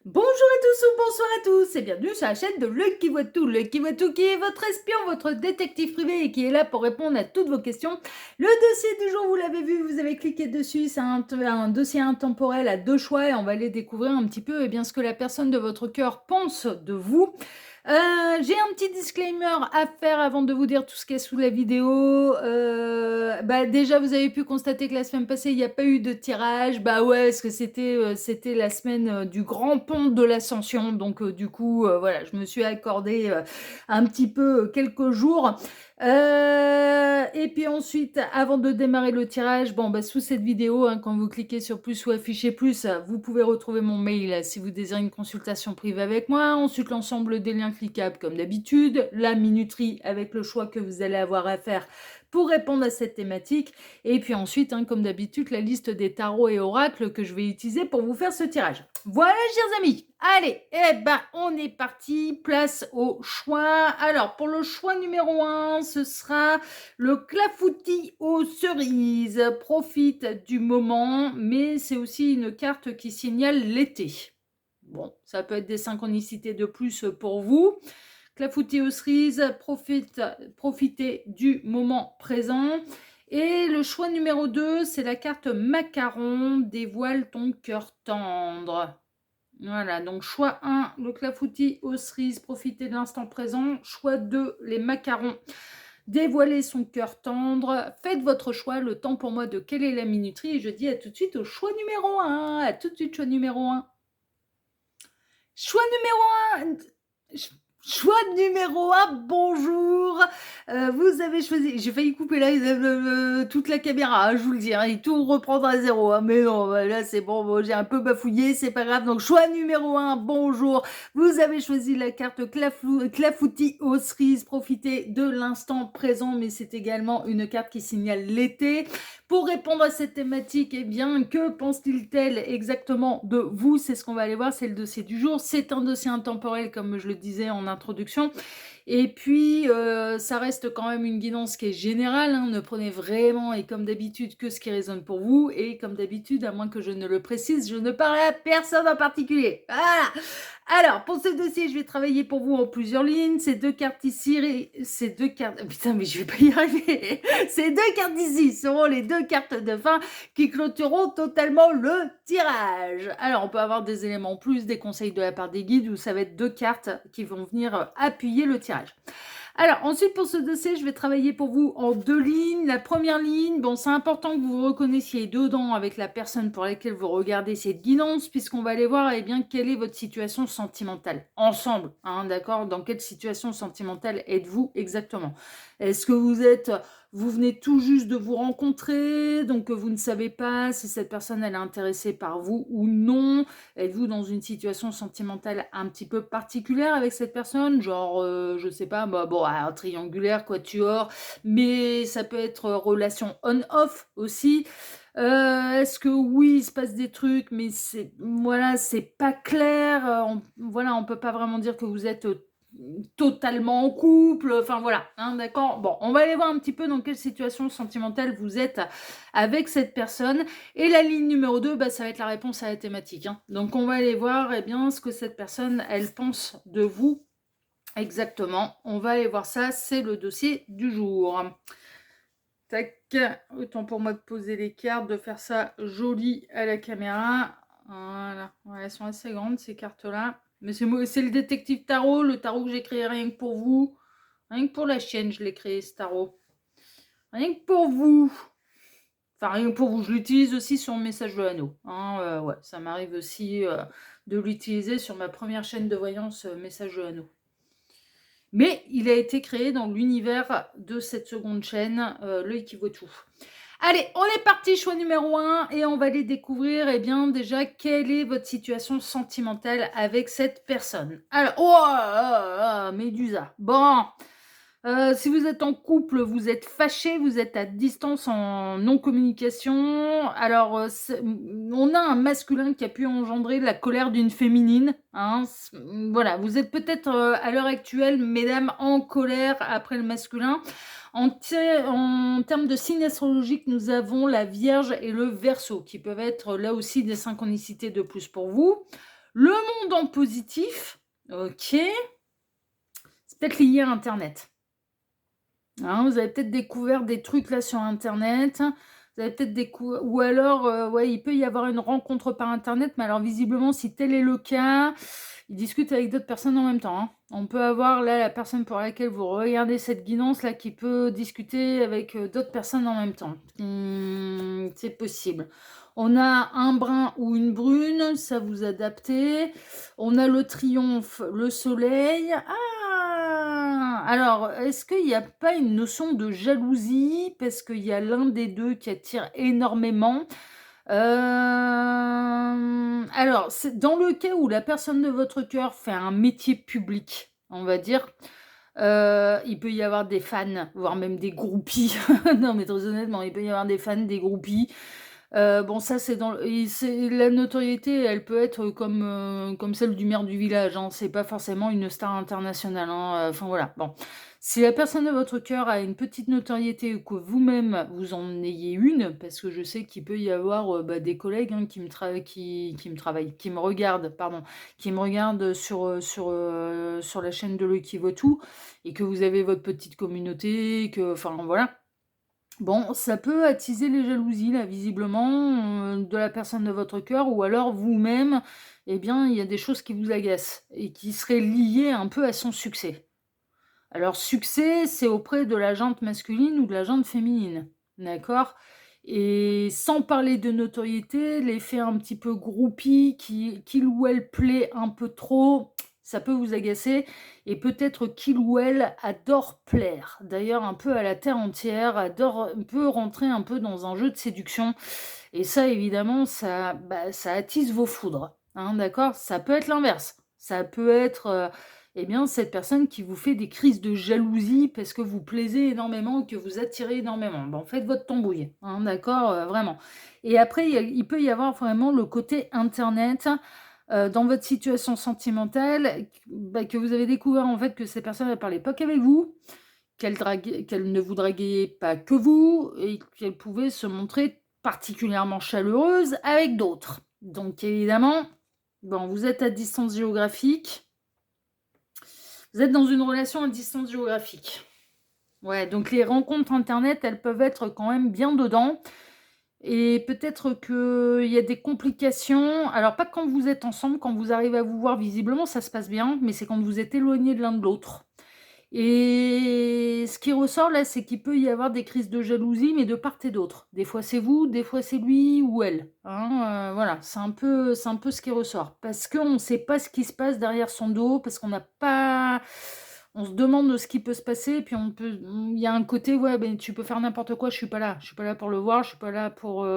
Bonjour à tous ou bonsoir à tous et bienvenue sur la chaîne de Lucky Voitou. Lucky Voitou qui est votre espion, votre détective privé et qui est là pour répondre à toutes vos questions. Le dossier du jour, vous l'avez vu, vous avez cliqué dessus, c'est un dossier intemporel à deux choix et on va aller découvrir un petit peu ce que la personne de votre cœur pense de vous. J'ai un petit disclaimer à faire avant de vous dire tout ce qu'il y a sous la vidéo. Déjà, vous avez pu constater que la semaine passée, il n'y a pas eu de tirage. Bah ouais, parce que c'était la semaine du grand pont de l'Ascension. Donc, du coup, voilà, je me suis accordé un petit peu quelques jours. Et puis ensuite, avant de démarrer le tirage, sous cette vidéo, quand vous cliquez sur plus ou afficher plus, vous pouvez retrouver mon mail si vous désirez une consultation privée avec moi. Ensuite, l'ensemble des liens cliquables comme d'habitude, la minuterie avec le choix que vous allez avoir à faire pour répondre à cette thématique. Et puis ensuite, comme d'habitude, la liste des tarots et oracles que je vais utiliser pour vous faire ce tirage. Voilà, chers amis. Allez, on est parti. Place au choix. Alors, pour le choix numéro 1, ce sera le clafoutis aux cerises. Profite du moment, mais c'est aussi une carte qui signale l'été. Bon, ça peut être des synchronicités de plus pour vous. Clafoutis aux cerises, profitez du moment présent. Et le choix numéro 2, c'est la carte macaron, dévoile ton cœur tendre. Voilà, donc choix 1, le clafoutis aux cerises, profitez de l'instant présent. Choix 2, les macarons, dévoiler son cœur tendre. Faites votre choix, le temps pour moi de quelle est la minuterie. Et je dis à tout de suite au choix numéro 1. À tout de suite, choix numéro 1. Choix numéro 1. Choix numéro 1, bonjour. Vous avez choisi, j'ai failli couper toute la caméra, je vous le dis, et tout reprendre à zéro. Mais non, là c'est bon, j'ai un peu bafouillé, c'est pas grave. Donc choix numéro 1, bonjour. Vous avez choisi la carte clafoutis aux cerises, profitez de l'instant présent, mais c'est également une carte qui signale l'été. Pour répondre à cette thématique, que pense-t-il exactement de vous? C'est ce qu'on va aller voir, c'est le dossier du jour. C'est un dossier intemporel, comme je le disais en introduction. Et puis, ça reste quand même une guidance qui est générale. Ne prenez vraiment, et comme d'habitude, que ce qui résonne pour vous. Et comme d'habitude, à moins que je ne le précise, je ne parle à personne en particulier. Voilà. Alors, pour ce dossier, je vais travailler pour vous en plusieurs lignes. Ces deux cartes ici, ces deux cartes... Putain, mais je vais pas y arriver. Ces deux cartes ici seront les deux cartes de fin qui clôtureront totalement le tirage. Alors, on peut avoir des éléments en plus, des conseils de la part des guides, ou ça va être deux cartes qui vont venir appuyer le tirage. Alors, ensuite, pour ce dossier, je vais travailler pour vous en deux lignes. La première ligne, c'est important que vous vous reconnaissiez dedans avec la personne pour laquelle vous regardez cette guidance, puisqu'on va aller voir, quelle est votre situation sentimentale. Ensemble, d'accord? Dans quelle situation sentimentale êtes-vous exactement? Est-ce que vous venez tout juste de vous rencontrer, donc vous ne savez pas si cette personne, elle est intéressée par vous ou non? Êtes-vous dans une situation sentimentale un petit peu particulière avec cette personne? Genre, je sais pas, un triangulaire, quatuor, mais ça peut être relation on-off aussi. Est-ce que oui, il se passe des trucs, mais c'est pas clair. On peut pas vraiment dire que vous êtes totalement en couple. Enfin voilà, d'accord. Bon, on va aller voir un petit peu dans quelle situation sentimentale vous êtes avec cette personne. Et la ligne numéro 2, ça va être la réponse à la thématique. Donc on va aller voir ce que cette personne, elle pense de vous exactement. On va aller voir ça, c'est le dossier du jour. Tac, autant pour moi de poser les cartes, de faire ça joli à la caméra. Voilà, elles sont assez grandes ces cartes-là. Mais c'est le détective tarot, le tarot que j'ai créé rien que pour vous. Rien que pour la chaîne, je l'ai créé ce tarot. Rien que pour vous. Enfin, rien que pour vous. Je l'utilise aussi sur le message de l'anneau. Ouais, ça m'arrive aussi de l'utiliser sur ma première chaîne de voyance message de l'anneau. Mais il a été créé dans l'univers de cette seconde chaîne, l'œil qui voit tout. Allez, on est parti, choix numéro 1, et on va aller découvrir, déjà, quelle est votre situation sentimentale avec cette personne. Alors, Médusa. Bon, si vous êtes en couple, vous êtes fâché, vous êtes à distance en non-communication. Alors, on a un masculin qui a pu engendrer la colère d'une féminine. Voilà, vous êtes peut-être à l'heure actuelle, mesdames, en colère après le masculin. En termes de signes astrologiques, nous avons la Vierge et le Verseau, qui peuvent être là aussi des synchronicités de plus pour vous. Le monde en positif, ok, c'est peut-être lié à Internet. Hein, vous avez peut-être découvert des trucs là sur Internet. Vous avez peut-être découvert, ou alors, ouais, il peut y avoir une rencontre par Internet, mais alors visiblement, si tel est le cas, ils discutent avec d'autres personnes en même temps. Hein. On peut avoir là la personne pour laquelle vous regardez cette guidance là qui peut discuter avec d'autres personnes en même temps. C'est possible. On a un brun ou une brune, ça vous adaptez. On a le triomphe, le soleil. Ah! Alors, est-ce qu'il n'y a pas une notion de jalousie? Parce qu'il y a l'un des deux qui attire énormément. Alors, c'est dans le cas où la personne de votre cœur fait un métier public, on va dire, il peut y avoir des fans, voire même des groupies. Non, mais très honnêtement, il peut y avoir des fans, des groupies. Bon, ça, c'est dans la notoriété, elle peut être comme celle du maire du village, hein. C'est pas forcément une star internationale, hein. Enfin, voilà. Bon, si la personne de votre cœur a une petite notoriété ou que vous-même, vous en ayez une, parce que je sais qu'il peut y avoir, des collègues, hein, qui me travaillent, qui me regardent, pardon, qui me regardent sur la chaîne de L'Oeil Vaut Tout et que vous avez votre petite communauté, que enfin, voilà. Bon, ça peut attiser les jalousies, là, visiblement, de la personne de votre cœur, ou alors vous-même, eh bien, il y a des choses qui vous agacent et qui seraient liées un peu à son succès. Alors, succès, c'est auprès de la jante masculine ou de la jante féminine, d'accord? Et sans parler de notoriété, l'effet un petit peu groupie, qu'il ou elle plaît un peu trop, ça peut vous agacer. Et peut-être qu'il ou elle adore plaire. D'ailleurs, un peu à la terre entière, peut rentrer un peu dans un jeu de séduction. Et ça, évidemment, ça attise vos foudres, hein, d'accord? Ça peut être l'inverse. Ça peut être, eh bien, cette personne qui vous fait des crises de jalousie parce que vous plaisez énormément, que vous attirez énormément. Bon, faites votre tambouille, hein, d'accord? Vraiment. Et après, il peut y avoir vraiment le côté internet, dans votre situation sentimentale, que vous avez découvert, en fait, que ces personnes ne parlaient pas qu'avec vous, qu'elles ne vous draguaient pas que vous et qu'elles pouvaient se montrer particulièrement chaleureuses avec d'autres. Donc évidemment, bon, vous êtes à distance géographique. Vous êtes dans une relation à distance géographique. Ouais, donc les rencontres internet, elles peuvent être quand même bien dedans. Et peut-être qu'il y a des complications. Alors, pas quand vous êtes ensemble, quand vous arrivez à vous voir visiblement, ça se passe bien, mais c'est quand vous êtes éloignés de l'un de l'autre. Et ce qui ressort là, c'est qu'il peut y avoir des crises de jalousie, mais de part et d'autre. Des fois c'est vous, des fois c'est lui ou elle. Hein, voilà, c'est un peu ce qui ressort. Parce qu'on ne sait pas ce qui se passe derrière son dos, parce qu'on n'a pas. On se demande ce qui peut se passer, et puis il y a un côté, ouais, ben, tu peux faire n'importe quoi, je suis pas là. Je suis pas là pour le voir, je suis pas là pour,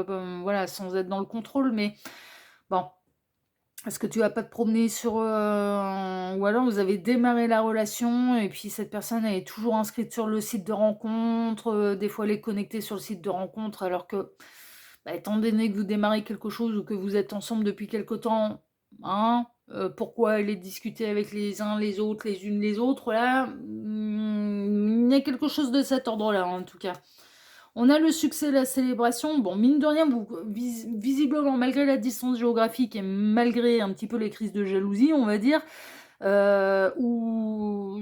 voilà, sans être dans le contrôle, mais bon. Est-ce que tu vas pas te promener sur, ou alors vous avez démarré la relation et puis cette personne elle est toujours inscrite sur le site de rencontre, des fois elle est connectée sur le site de rencontre alors que, bah, étant donné que vous démarrez quelque chose ou que vous êtes ensemble depuis quelque temps, hein, pourquoi aller discuter avec les uns, les autres, les unes, les autres là? Il y a quelque chose de cet ordre-là, en tout cas. On a le succès, la célébration. Bon, mine de rien, visiblement, malgré la distance géographique et malgré un petit peu les crises de jalousie, on va dire, où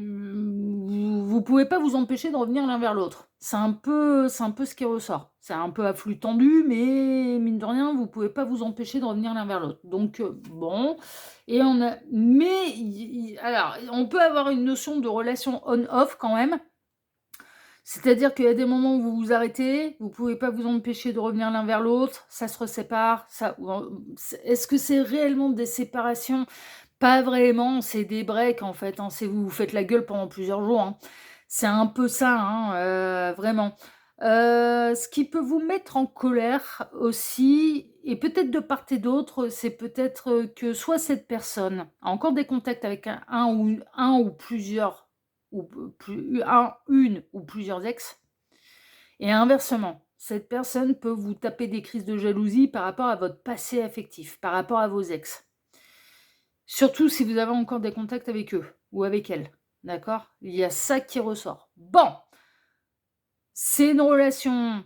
vous pouvez pas vous empêcher de revenir l'un vers l'autre. C'est un peu ce qui ressort. C'est un peu à flux tendu, mais mine de rien, vous pouvez pas vous empêcher de revenir l'un vers l'autre. Donc, bon. Et alors, on peut avoir une notion de relation on-off quand même. C'est-à-dire qu'il y a des moments où vous vous arrêtez, vous pouvez pas vous empêcher de revenir l'un vers l'autre, ça se resépare. Est-ce que c'est réellement des séparations? Pas vraiment, c'est des breaks en fait, hein. C'est vous faites la gueule pendant plusieurs jours, hein. C'est un peu ça, hein, vraiment. Ce qui peut vous mettre en colère aussi, et peut-être de part et d'autre, c'est peut-être que soit cette personne a encore des contacts avec un ou plusieurs, ou une ou plusieurs ex, et inversement, cette personne peut vous taper des crises de jalousie par rapport à votre passé affectif, par rapport à vos ex. Surtout si vous avez encore des contacts avec eux ou avec elles. D'accord? Il y a ça qui ressort. Bon, c'est une relation,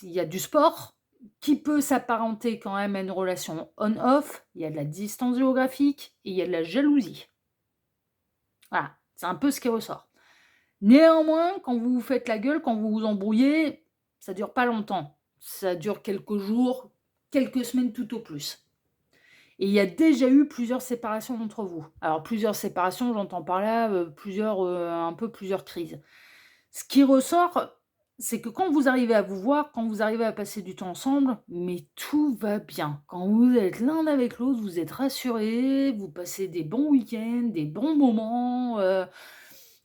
il y a du sport, qui peut s'apparenter quand même à une relation on-off. Il y a de la distance géographique et il y a de la jalousie. Voilà, c'est un peu ce qui ressort. Néanmoins, quand vous vous faites la gueule, quand vous vous embrouillez, ça dure pas longtemps. Ça dure quelques jours, quelques semaines tout au plus. Et il y a déjà eu plusieurs séparations entre vous. Alors plusieurs séparations, j'entends par là, un peu plusieurs crises. Ce qui ressort, c'est que quand vous arrivez à vous voir, quand vous arrivez à passer du temps ensemble, mais tout va bien. Quand vous êtes l'un avec l'autre, vous êtes rassurés, vous passez des bons week-ends, des bons moments,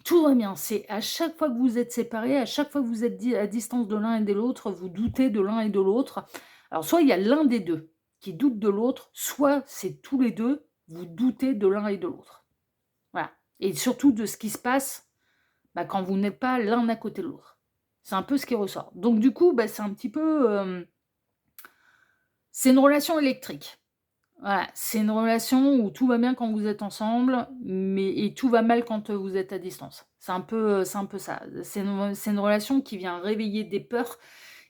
tout va bien. C'est à chaque fois que vous êtes séparés, à chaque fois que vous êtes à distance de l'un et de l'autre, vous doutez de l'un et de l'autre. Alors soit il y a l'un des deux qui doute de l'autre, soit c'est tous les deux, vous doutez de l'un et de l'autre. Voilà. Et surtout de ce qui se passe quand vous n'êtes pas l'un à côté de l'autre. C'est un peu ce qui ressort. Donc du coup, c'est un petit peu... c'est une relation électrique. Voilà, c'est une relation où tout va bien quand vous êtes ensemble, et tout va mal quand vous êtes à distance. C'est un peu ça. C'est une relation qui vient réveiller des peurs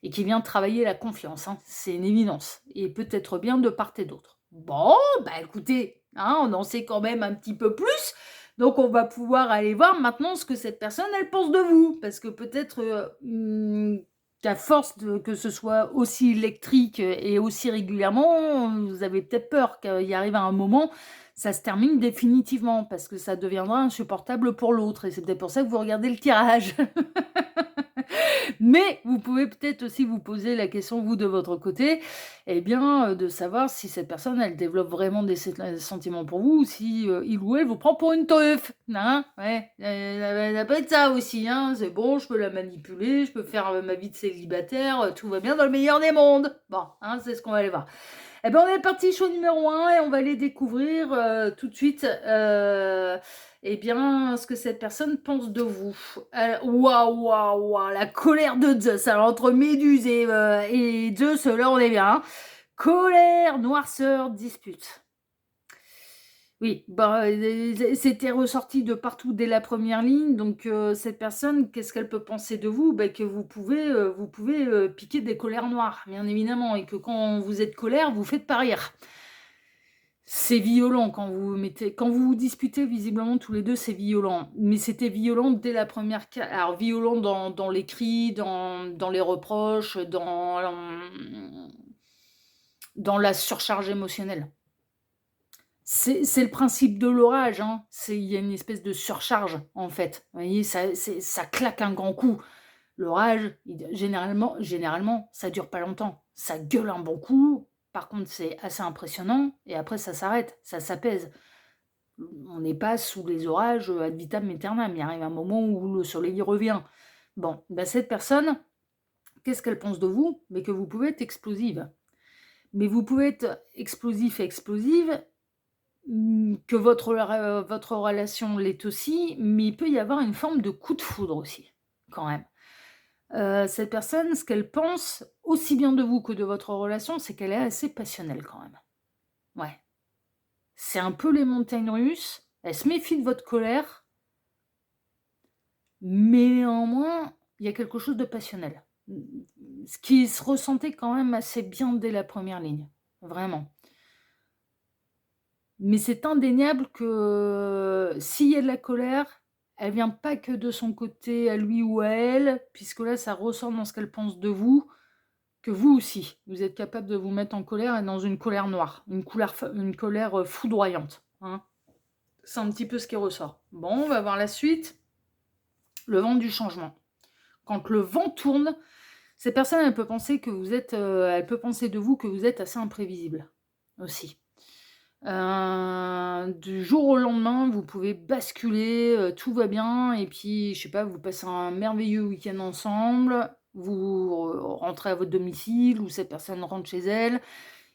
et qui vient travailler la confiance, hein. C'est une évidence. Et peut-être bien de part et d'autre. Bon, écoutez, hein, on en sait quand même un petit peu plus. Donc on va pouvoir aller voir maintenant ce que cette personne, elle pense de vous. Parce que peut-être qu'à force que ce soit aussi électrique et aussi régulièrement, vous avez peut-être peur qu'il arrive à un moment, ça se termine définitivement. Parce que ça deviendra insupportable pour l'autre. Et c'est peut-être pour ça que vous regardez le tirage. Mais vous pouvez peut-être aussi vous poser la question, vous, de votre côté, de savoir si cette personne, elle développe vraiment des sentiments pour vous, ou si il ou elle vous prend pour une teuf. Hein, ouais, ça peut être ça aussi. Hein, c'est bon, je peux la manipuler, je peux faire ma vie de célibataire, tout va bien dans le meilleur des mondes. Bon, hein, c'est ce qu'on va aller voir. On est parti, choix numéro 1, et on va aller découvrir tout de suite ce que cette personne pense de vous. Waouh, la colère de Zeus. Alors, entre Méduse et Zeus, là, on est bien. Hein. Colère, noirceur, dispute. Oui, c'était ressorti de partout dès la première ligne. Donc, cette personne, qu'est-ce qu'elle peut penser de vous? Que vous pouvez piquer des colères noires, bien évidemment. Et que quand vous êtes colère, vous faites pas rire. C'est violent quand vous disputez, visiblement tous les deux, c'est violent. Mais c'était violent dès la première. Alors, violent dans les cris, dans les reproches, dans la surcharge émotionnelle. C'est le principe de l'orage, hein. Il y a une espèce de surcharge, en fait. Vous voyez, ça claque un grand coup. L'orage, généralement, ça dure pas longtemps. Ça gueule un bon coup. Par contre, c'est assez impressionnant. Et après, ça s'arrête, ça s'apaise. On n'est pas sous les orages ad vitam aeternam. Il arrive un moment où le soleil revient. Bon, cette personne, qu'est-ce qu'elle pense de vous? Mais que vous pouvez être explosive. Mais vous pouvez être explosif et explosive, que votre relation l'est aussi, mais il peut y avoir une forme de coup de foudre aussi, quand même. Cette personne, ce qu'elle pense, aussi bien de vous que de votre relation, c'est qu'elle est assez passionnelle quand même. Ouais. C'est un peu les montagnes russes. Elle se méfie de votre colère, mais néanmoins, il y a quelque chose de passionnel. Ce qui se ressentait quand même assez bien dès la première ligne. Vraiment. Mais c'est indéniable que s'il y a de la colère, elle vient pas que de son côté à lui ou à elle, puisque là, ça ressort dans ce qu'elle pense de vous, que vous aussi, vous êtes capable de vous mettre en colère et dans une colère noire, une colère foudroyante. Hein. C'est un petit peu ce qui ressort. Bon, on va voir la suite. Le vent du changement. Quand le vent tourne, cette personne, elle peut penser de vous que vous êtes assez imprévisible aussi. Du jour au lendemain, vous pouvez basculer, tout va bien, et puis, je sais pas, vous passez un merveilleux week-end ensemble, vous rentrez à votre domicile, ou cette personne rentre chez elle,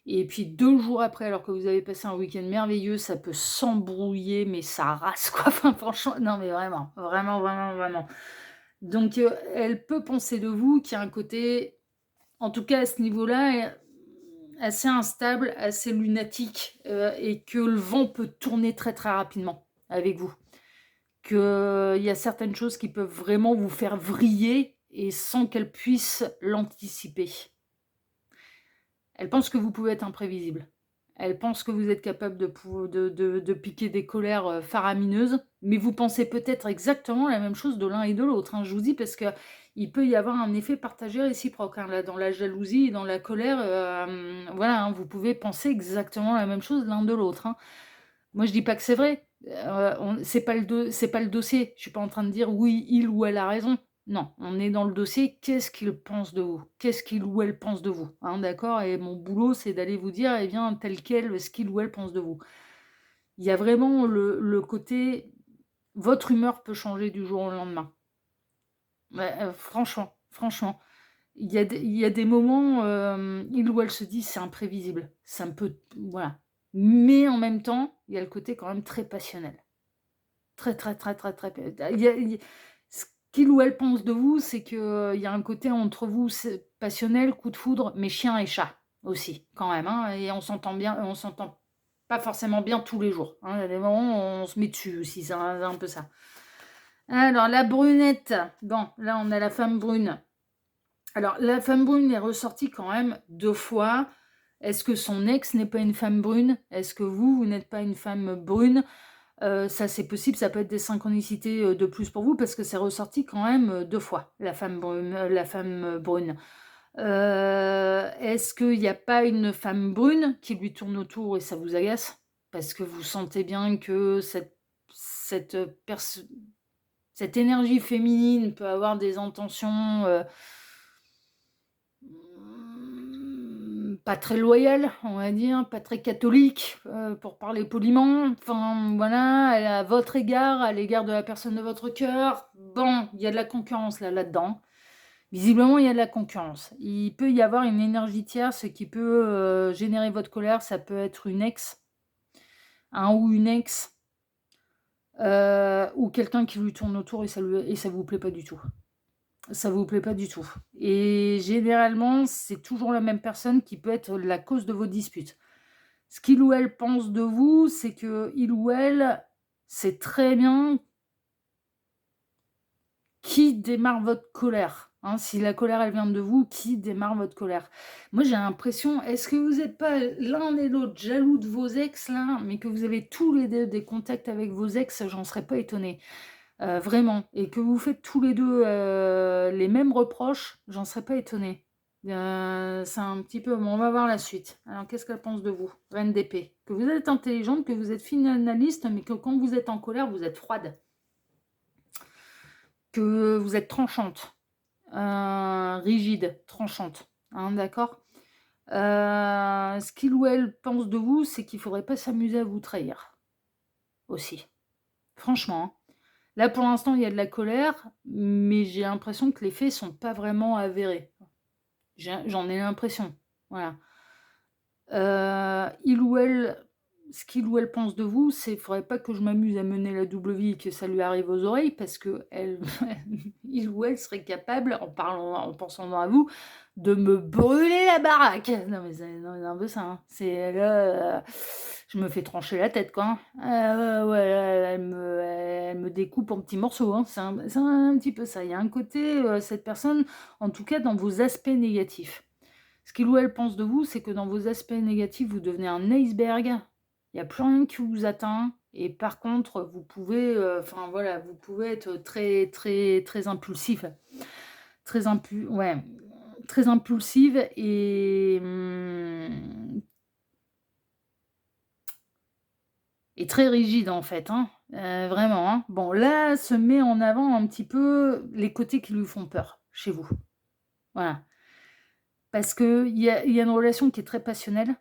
et puis 2 jours après, alors que vous avez passé un week-end merveilleux, ça peut s'embrouiller, mais ça rase, quoi. Enfin, franchement, non, mais vraiment, vraiment, vraiment, vraiment. Donc, elle peut penser de vous qu'il y a un côté, en tout cas à ce niveau-là, assez instable, assez lunatique, et que le vent peut tourner très très rapidement avec vous. Qu'il y a certaines choses qui peuvent vraiment vous faire vriller et sans qu'elle puisse l'anticiper. Elle pense que vous pouvez être imprévisible. Elle pense que vous êtes capable de piquer des colères, faramineuses, mais vous pensez peut-être exactement la même chose de l'un et de l'autre, hein. Je vous dis parce qu'il peut y avoir un effet partagé réciproque, hein, là, dans la jalousie et dans la colère, voilà, hein, vous pouvez penser exactement la même chose l'un de l'autre, hein. Moi, je dis pas que c'est vrai, on c'est pas le dossier. Je suis pas en train de dire: «Oui, il ou elle a raison». Non, on est dans le dossier, qu'est-ce qu'il pense de vous? Qu'est-ce qu'il ou elle pense de vous? Hein, d'accord? Et mon boulot, c'est d'aller vous dire, eh bien, tel quel, ce qu'il ou elle pense de vous. Il y a vraiment le côté, votre humeur peut changer du jour au lendemain. Ouais, franchement, franchement. Il y a des moments, il ou elle se dit: «C'est imprévisible, ça me peut» voilà. Mais en même temps, il y a le côté quand même très passionnel. Très, très, très, très, très p il y a ce qu'il ou elle pense de vous, c'est que, il y a un côté entre vous, c'est passionnel, coup de foudre, mais chien et chat aussi, quand même, hein, et on s'entend pas forcément bien tous les jours, hein. Il y a des moments où on se met dessus aussi, c'est un peu ça. Alors la brunette, bon, là on a la femme brune. Alors la femme brune est ressortie quand même 2 fois. Est-ce que son ex n'est pas une femme brune? Est-ce que vous n'êtes pas une femme brune? Ça c'est possible, ça peut être des synchronicités, de plus pour vous parce que c'est ressorti quand même, 2 fois, la femme, brune. Est-ce qu'il y a pas une femme brune qui lui tourne autour et ça vous agace? Parce que vous sentez bien que cette, cette énergie féminine peut avoir des intentions, pas très loyales, on va dire, pas très catholiques, pour parler poliment. Enfin, voilà, à votre égard, à l'égard de la personne de votre cœur. Bon, il y a de la concurrence là-dedans. Visiblement, il y a de la concurrence. Il peut y avoir une énergie tierce qui peut, générer votre colère. Ça peut être une ex, un ou une ex, ou quelqu'un qui lui tourne autour et ça vous plaît pas du tout. Ça vous plaît pas du tout. Et généralement, c'est toujours la même personne qui peut être la cause de vos disputes. Ce qu'il ou elle pense de vous, c'est qu'il ou elle sait très bien qui démarre votre colère. Hein. Si la colère, elle vient de vous, qui démarre votre colère? Moi, j'ai l'impression, est-ce que vous n'êtes pas l'un et l'autre jaloux de vos ex, là, mais que vous avez tous les deux des contacts avec vos ex, j'en serais pas étonnée. Vraiment, et que vous faites tous les 2 les mêmes reproches, j'en serais pas étonnée. C'est un petit peu bon, on va voir la suite. Alors qu'est-ce qu'elle pense de vous? Reine d'épée. Que vous êtes intelligente, que vous êtes fine analyste, mais que quand vous êtes en colère, vous êtes froide. Que vous êtes tranchante, rigide, tranchante, hein, d'accord? Ce qu'il ou elle pense de vous, c'est qu'il faudrait pas s'amuser à vous trahir, aussi. Franchement, hein. Là, pour l'instant, il y a de la colère, mais j'ai l'impression que les faits sont pas vraiment avérés. J'en ai l'impression, voilà. Il ou elle ce qu'il ou elle pense de vous, c'est: «Faudrait pas que je m'amuse à mener la double vie et que ça lui arrive aux oreilles», parce qu'elle il ou elle serait capable, en pensant à vous, de me brûler la baraque. Non mais c'est un peu ça, hein. C'est là, je me fais trancher la tête, quoi, hein. Ah ouais, ouais, elle me découpe en petits morceaux, hein. C'est un petit peu ça. Il y a un côté, cette personne, en tout cas dans vos aspects négatifs. Ce qu'il ou elle pense de vous, c'est que dans vos aspects négatifs, vous devenez un iceberg. Il y a plus rien qui vous atteint et par contre, vous pouvez, enfin voilà, vous pouvez être très, très, très impulsif. Ouais, très impulsive et très rigide en fait, hein, vraiment, hein. Bon là, se met en avant un petit peu les côtés qui lui font peur, chez vous. Voilà. Parce qu'il y a une relation qui est très passionnelle.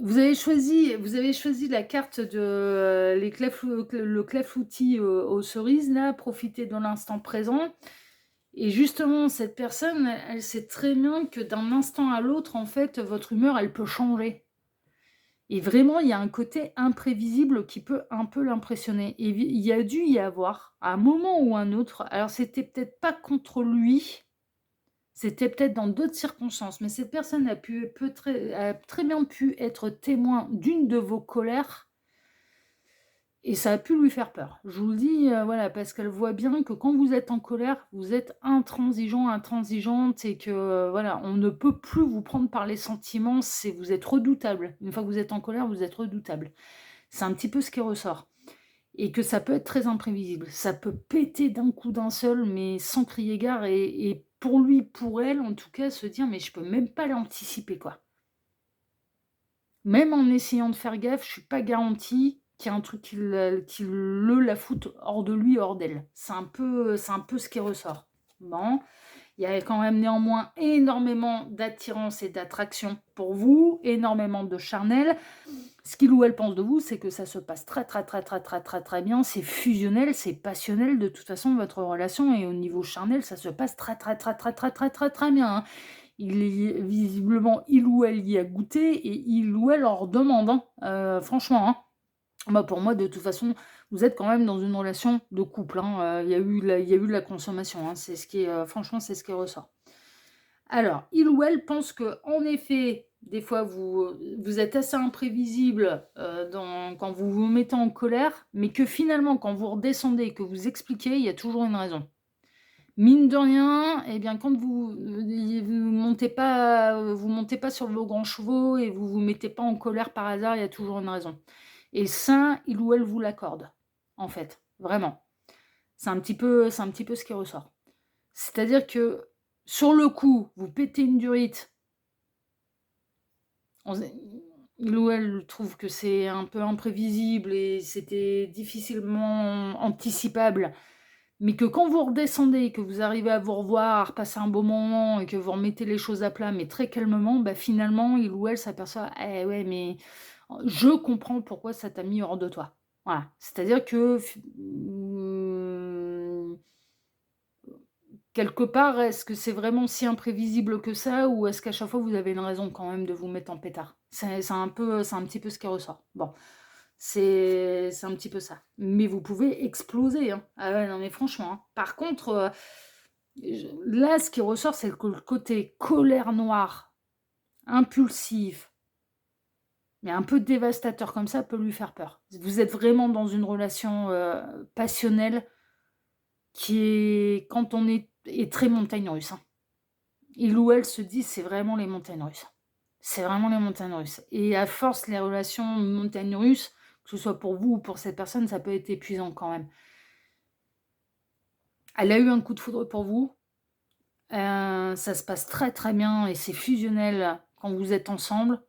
Vous avez choisi la carte de, le clafoutis, aux cerises là, profiter de l'instant présent et justement cette personne, elle sait très bien que d'un instant à l'autre, en fait, votre humeur, elle peut changer et vraiment, il y a un côté imprévisible qui peut un peu l'impressionner et il y a dû y avoir, à un moment ou un autre, alors c'était peut-être pas contre lui, c'était peut-être dans d'autres circonstances, mais cette personne a très bien pu être témoin d'une de vos colères Et ça a pu lui faire peur. Je vous le dis, voilà, parce qu'elle voit bien que quand vous êtes en colère, vous êtes intransigeant, intransigeante et que, voilà, on ne peut plus vous prendre par les sentiments, vous êtes redoutable. Une fois que vous êtes en colère, vous êtes redoutable. C'est un petit peu ce qui ressort et que ça peut être très imprévisible. Ça peut péter d'un coup d'un seul, mais sans crier gare et pour lui, pour elle, en tout cas, se dire: «Mais je peux même pas l'anticiper, quoi». Même en essayant de faire gaffe, je suis pas garantie qu'il y a un truc qui la foute hors de lui, hors d'elle. C'est un peu ce qui ressort. Bon, il y a quand même néanmoins énormément d'attirance et d'attraction pour vous, énormément de charnel. Ce qu'il ou elle pense de vous, c'est que ça se passe très, très, très, très, très, très, très bien. C'est fusionnel, c'est passionnel de toute façon votre relation et au niveau charnel, ça se passe très, très, très, très, très, très, très, très bien, hein. Visiblement, il ou elle y a goûté et il ou elle en redemande, hein, franchement, hein. Moi, pour moi, de toute façon, vous êtes quand même dans une relation de couple, hein, il y a eu de la consommation, hein, c'est ce qui est, franchement, c'est ce qui ressort. Alors, il ou elle pense que, en effet, des fois, vous êtes assez imprévisible, quand vous vous mettez en colère, mais que finalement, quand vous redescendez et que vous expliquez, il y a toujours une raison. Mine de rien, eh bien, quand vous montez pas sur vos grands chevaux et vous mettez pas en colère par hasard, il y a toujours une raison. Et ça, il ou elle vous l'accorde, en fait, vraiment. C'est un petit peu ce qui ressort. C'est-à-dire que, sur le coup, vous pétez une durite, on se il ou elle trouve que c'est un peu imprévisible et c'était difficilement anticipable. Mais que quand vous redescendez, que vous arrivez à vous revoir, à repasser un beau moment et que vous remettez les choses à plat, mais très calmement, bah, finalement, il ou elle s'aperçoit: «Eh ouais, mais je comprends pourquoi ça t'a mis hors de toi». Voilà. C'est-à-dire que quelque part, est-ce que c'est vraiment si imprévisible que ça ou est-ce qu'à chaque fois vous avez une raison quand même de vous mettre en pétard? C'est un petit peu ce qui ressort. Bon, c'est un petit peu ça. Mais vous pouvez exploser, hein. Ah ouais, non mais franchement, hein. Par contre, là, ce qui ressort, c'est le côté colère noire, impulsif, mais un peu dévastateur comme ça peut lui faire peur. Vous êtes vraiment dans une relation, passionnelle qui est quand on est très montagne russe, hein. Il ou elle se dit: «C'est vraiment les montagnes russes». C'est vraiment les montagnes russes et à force, les relations montagnes russes, que ce soit pour vous ou pour cette personne, ça peut être épuisant quand même. Elle a eu un coup de foudre pour vous, ça se passe très, très bien et c'est fusionnel quand vous êtes ensemble.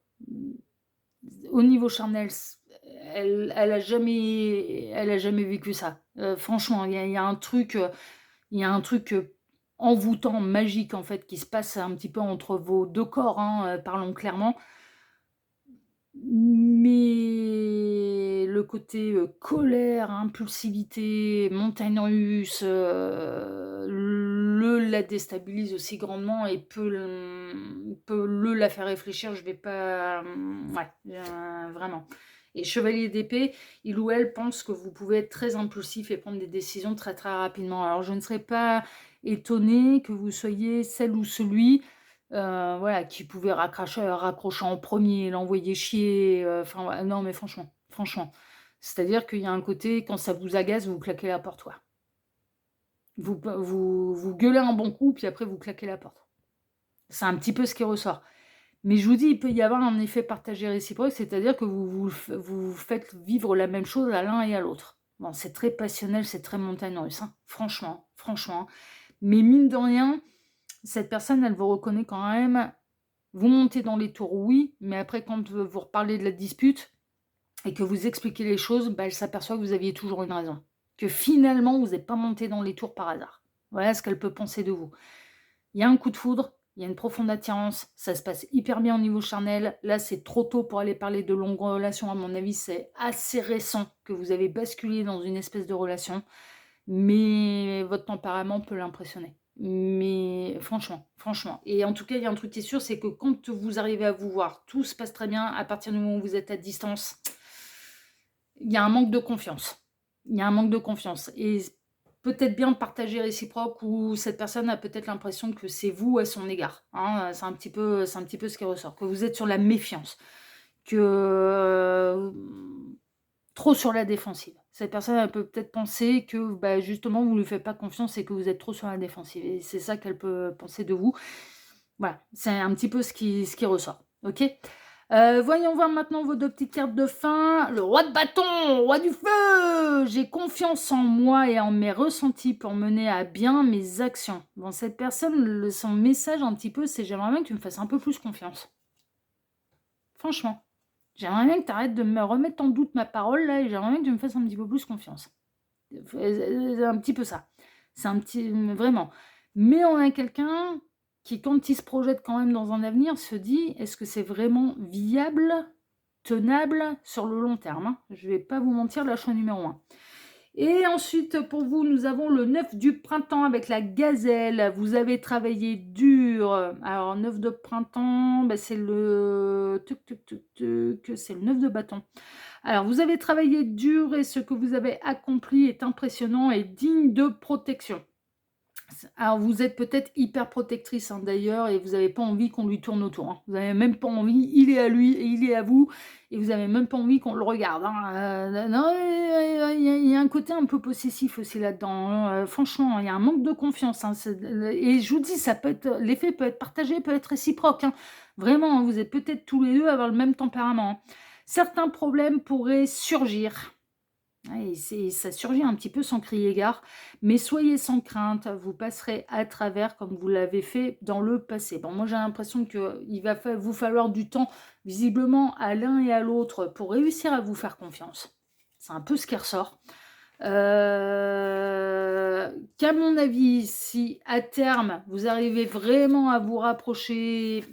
Au niveau charnel, elle a jamais vécu ça. Franchement, il y a un truc, envoûtant, magique, en fait, qui se passe un petit peu entre vos 2 corps, hein, parlons clairement. Mais le côté, colère, impulsivité, montagne russe, la déstabilise aussi grandement et la faire réfléchir. Je vais pas, ouais, vraiment. Et chevalier d'épée, il ou elle pense que vous pouvez être très impulsif et prendre des décisions très, très rapidement. Alors je ne serais pas étonnée que vous soyez celle ou celui, voilà, qui pouvait raccrocher en premier, l'envoyer chier, enfin, ouais, non, mais franchement, franchement. C'est-à-dire qu'il y a un côté, quand ça vous agace, vous claquez la porte, quoi. Vous gueulez un bon coup, puis après vous claquez la porte. C'est un petit peu ce qui ressort. Mais je vous dis, il peut y avoir un effet partagé réciproque, c'est-à-dire que vous faites vivre la même chose à l'un et à l'autre. Bon, c'est très passionnel, c'est très montagne russe, hein, franchement, franchement. Mais mine de rien, cette personne, elle vous reconnaît quand même. Vous montez dans les tours, oui, mais après quand, vous reparlez de la dispute et que vous expliquez les choses, bah, elle s'aperçoit que vous aviez toujours une raison. Que finalement, vous n'êtes pas monté dans les tours par hasard. Voilà ce qu'elle peut penser de vous. Il y a un coup de foudre, il y a une profonde attirance, ça se passe hyper bien au niveau charnel. Là, c'est trop tôt pour aller parler de longues relations. À mon avis, c'est assez récent que vous avez basculé dans une espèce de relation, mais votre tempérament peut l'impressionner. Mais franchement, franchement. Et en tout cas, il y a un truc qui est sûr, c'est que quand vous arrivez à vous voir, tout se passe très bien. À partir du moment où vous êtes à distance, il y a un manque de confiance. Il y a un manque de confiance. Et peut-être bien de partager réciproque où cette personne a peut-être l'impression que c'est vous à son égard, hein. C'est un petit peu ce qui ressort, que vous êtes sur la méfiance, que trop sur la défensive. Cette personne, elle peut peut-être penser que, bah, justement, vous ne lui faites pas confiance et que vous êtes trop sur la défensive et c'est ça qu'elle peut penser de vous. Voilà, c'est un petit peu ce qui ressort, OK? Voyons voir maintenant vos 2 petites cartes de fin. Le roi de bâton, roi du feu! J'ai confiance en moi et en mes ressentis pour mener à bien mes actions. Bon, cette personne, son message un petit peu, c'est: «J'aimerais bien que tu me fasses un peu plus confiance». Franchement, j'aimerais bien que tu arrêtes de me remettre en doute ma parole là et j'aimerais bien que tu me fasses un petit peu plus confiance. Un petit peu ça. C'est un petit vraiment. Mais on a quelqu'un qui, quand il se projette quand même dans un avenir, se dit: «Est-ce que c'est vraiment viable, tenable sur le long terme, hein?» Je vais pas vous mentir, là, choix numéro un. Et ensuite, pour vous, nous avons le 9 du printemps avec la gazelle. Vous avez travaillé dur. Alors 9 de printemps, bah, c'est le tuc, tuc, tuc, tuc, c'est le 9 de bâton. Alors, vous avez travaillé dur et ce que vous avez accompli est impressionnant et digne de protection. Alors, vous êtes peut-être hyper protectrice, hein, d'ailleurs, et vous n'avez pas envie qu'on lui tourne autour, hein. Vous n'avez même pas envie, il est à lui et il est à vous, et vous n'avez même pas envie qu'on le regarde, hein. Non, il y a un côté un peu possessif aussi là-dedans, hein. Franchement, il y a un manque de confiance, hein. Et je vous dis, l'effet peut être partagé, peut être réciproque, hein. Vraiment, hein, vous êtes peut-être tous les deux à avoir le même tempérament, hein. Certains problèmes pourraient surgir. Ouais, et ça surgit un petit peu sans crier gare, mais soyez sans crainte, vous passerez à travers comme vous l'avez fait dans le passé. Bon, moi j'ai l'impression qu'il va vous falloir du temps, visiblement, à l'un et à l'autre pour réussir à vous faire confiance. C'est un peu ce qui ressort. Qu'à mon avis, si à terme vous arrivez vraiment à vous rapprocher,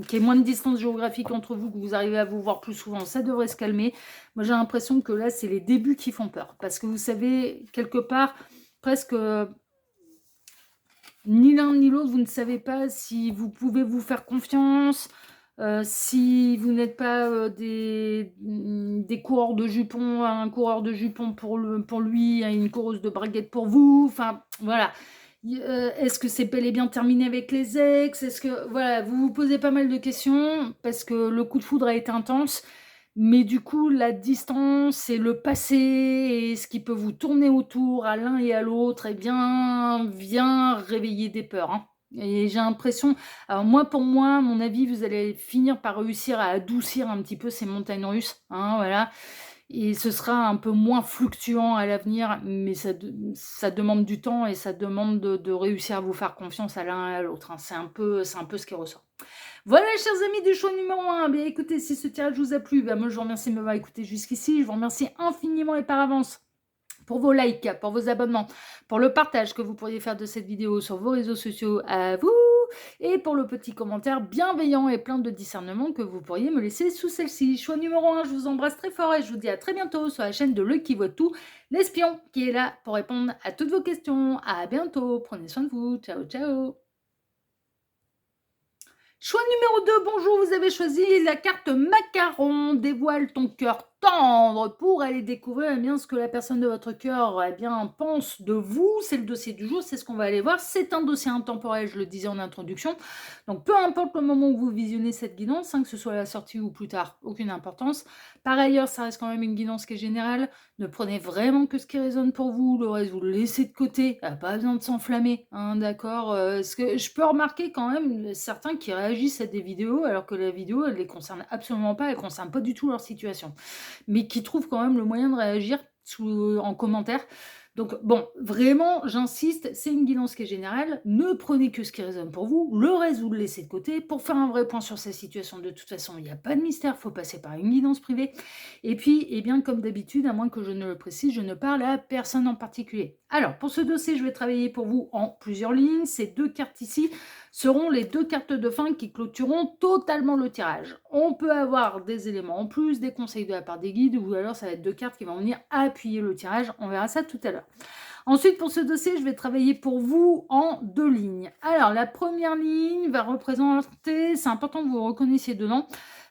qu'il y ait moins de distance géographique entre vous, que vous arrivez à vous voir plus souvent, ça devrait se calmer. Moi, j'ai l'impression que là, c'est les débuts qui font peur. Parce que vous savez, quelque part, presque ni l'un ni l'autre, vous ne savez pas si vous pouvez vous faire confiance, si vous n'êtes pas des coureurs de jupons, un coureur de jupons pour lui, et une coureuse de braguettes pour vous. Enfin, voilà. Est-ce que c'est bel et bien terminé avec les ex? Est-ce que voilà, vous vous posez pas mal de questions parce que le coup de foudre a été intense, mais du coup, la distance et le passé et ce qui peut vous tourner autour à l'un et à l'autre, eh bien, vient réveiller des peurs, hein. Et j'ai l'impression, alors moi, pour moi, à mon avis, vous allez finir par réussir à adoucir un petit peu ces montagnes russes, hein, voilà. Et ce sera un peu moins fluctuant à l'avenir, mais ça demande du temps et ça demande de réussir à vous faire confiance à l'un et à l'autre, hein. C'est un peu ce qui ressort. Voilà, chers amis du show numéro 1. Bien, écoutez, si ce tirage vous a plu, moi je vous remercie de m'avoir écouté jusqu'ici. Je vous remercie infiniment et par avance pour vos likes, pour vos abonnements, pour le partage que vous pourriez faire de cette vidéo sur vos réseaux sociaux à vous, et pour le petit commentaire bienveillant et plein de discernement que vous pourriez me laisser sous celle-ci. Choix numéro 1, je vous embrasse très fort et je vous dis à très bientôt sur la chaîne de Le Qui Voit Tout, l'espion qui est là pour répondre à toutes vos questions. À bientôt, prenez soin de vous, ciao ciao. Choix numéro 2, bonjour, vous avez choisi la carte macaron. Dévoile ton cœur tendre pour aller découvrir bien ce que la personne de votre cœur pense de vous. C'est le dossier du jour, c'est ce qu'on va aller voir. C'est un dossier intemporel, je le disais en introduction. Donc peu importe le moment où vous visionnez cette guidance, hein, que ce soit à la sortie ou plus tard, aucune importance. Par ailleurs, ça reste quand même une guidance qui est générale. Ne prenez vraiment que ce qui résonne pour vous, le reste vous le laissez de côté. Pas besoin de s'enflammer, hein, d'accord. Parce que je peux remarquer quand même certains qui réagissent à des vidéos alors que la vidéo elle les concerne absolument pas, elle concerne pas du tout leur situation, mais qui trouvent quand même le moyen de réagir en commentaire. Donc bon, vraiment, j'insiste, c'est une guidance qui est générale. Ne prenez que ce qui résonne pour vous. Le reste, vous le laissez de côté. Pour faire un vrai point sur ces situations, de toute façon, il n'y a pas de mystère. Il faut passer par une guidance privée. Et puis, eh bien, comme d'habitude, à moins que je ne le précise, je ne parle à personne en particulier. Alors, pour ce dossier, je vais travailler pour vous en plusieurs lignes. Ces 2 cartes ici seront les 2 cartes de fin qui clôtureront totalement le tirage. On peut avoir des éléments en plus, des conseils de la part des guides, ou alors ça va être 2 cartes qui vont venir appuyer le tirage. On verra ça tout à l'heure. Ensuite, pour ce dossier, je vais travailler pour vous en 2 lignes. Alors, la première ligne va représenter, c'est important que vous reconnaissiez dedans,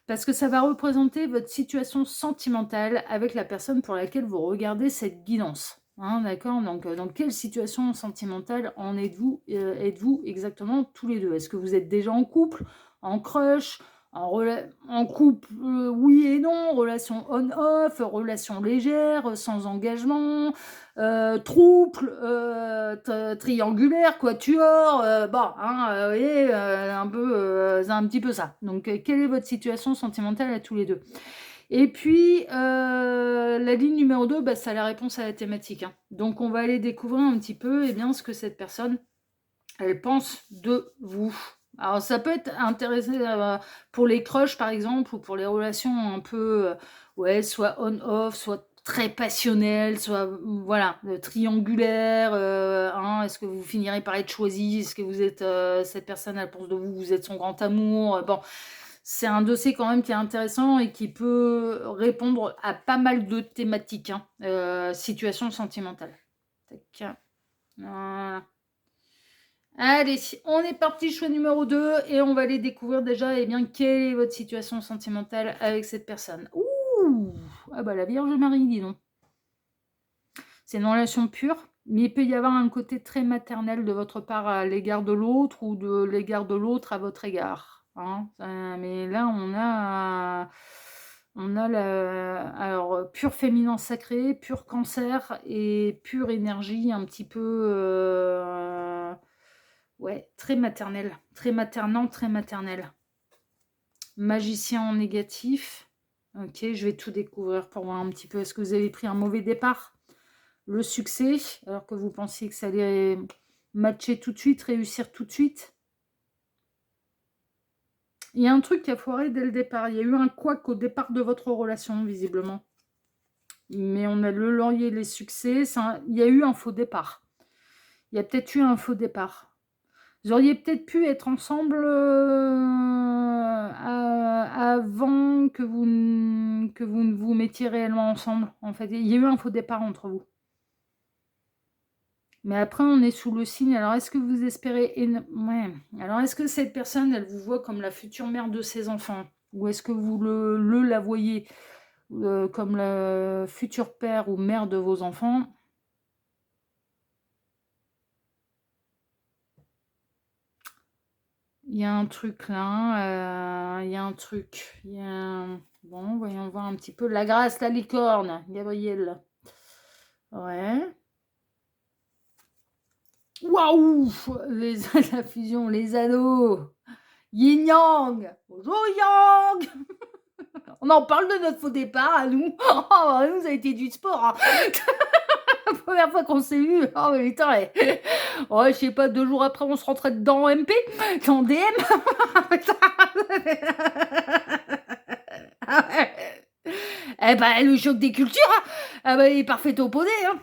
parce que ça va représenter votre situation sentimentale avec la personne pour laquelle vous regardez cette guidance. Hein, d'accord. Donc, dans quelle situation sentimentale êtes-vous exactement tous les deux? Est-ce que vous êtes déjà en couple, en crush, En couple, oui et non, relation on-off, relation légère, sans engagement, trouble, triangulaire, quatuor, bon, hein, vous voyez, c'est un petit peu ça. Donc, quelle est votre situation sentimentale à tous les deux? Et puis, la ligne numéro 2, bah, c'est la réponse à la thématique, hein. Donc, on va aller découvrir un petit peu, eh bien, ce que cette personne, elle pense de vous. Alors, ça peut être intéressant pour les crushs, par exemple, ou pour les relations un peu, ouais, soit on-off, soit très passionnelles, soit, voilà, triangulaires, hein. Est-ce que vous finirez par être choisi? Est-ce que vous êtes, cette personne, elle pense de vous, vous êtes son grand amour? Bon, c'est un dossier quand même qui est intéressant et qui peut répondre à pas mal de thématiques, hein, situation sentimentale. Tac. Voilà. Allez, on est parti, choix numéro 2, et on va aller découvrir déjà, eh bien, quelle est votre situation sentimentale avec cette personne. Ouh! Ah bah la Vierge Marie, dis donc. C'est une relation pure, mais il peut y avoir un côté très maternel de votre part à l'égard de l'autre ou de l'égard de l'autre à votre égard, hein. Mais là, on a alors, pur féminin sacré, pur cancer et pure énergie un petit peu, ouais, très maternelle, très maternant, très maternelle. Magicien en négatif. Ok, je vais tout découvrir pour voir un petit peu. Est-ce que vous avez pris un mauvais départ? Le succès, alors que vous pensiez que ça allait matcher tout de suite, réussir tout de suite. Il y a un truc qui a foiré dès le départ. Il y a eu un couac au départ de votre relation, visiblement. Mais on a le laurier, les succès. Il y a eu un faux départ. Il y a peut-être eu un faux départ. Vous auriez peut-être pu être ensemble avant que vous ne vous mettiez réellement ensemble. En fait, il y a eu un faux départ entre vous. Mais après, on est sous le signe. Alors, est-ce que vous espérez... Ouais. Alors, est-ce que cette personne, elle vous voit comme la future mère de ses enfants? Ou est-ce que vous la voyez comme le futur père ou mère de vos enfants? Il y a un truc là, il y a un truc. Bon, voyons voir un petit peu. La grâce, la licorne, Gabriel. Ouais. Waouh! La fusion, les anneaux. Yin-yang. Bonjour Yang. On en parle de notre faux départ à nous. Oh, nous, ça a été du sport, hein. La première fois qu'on s'est vu. Oh, mais putain, ouais. Ouais, je sais pas, 2 jours après, on se rentrait dedans en MP, en DM. Ah ouais. Eh ben, le choc des cultures, hein. Ah ben, il est parfait opposé, hein.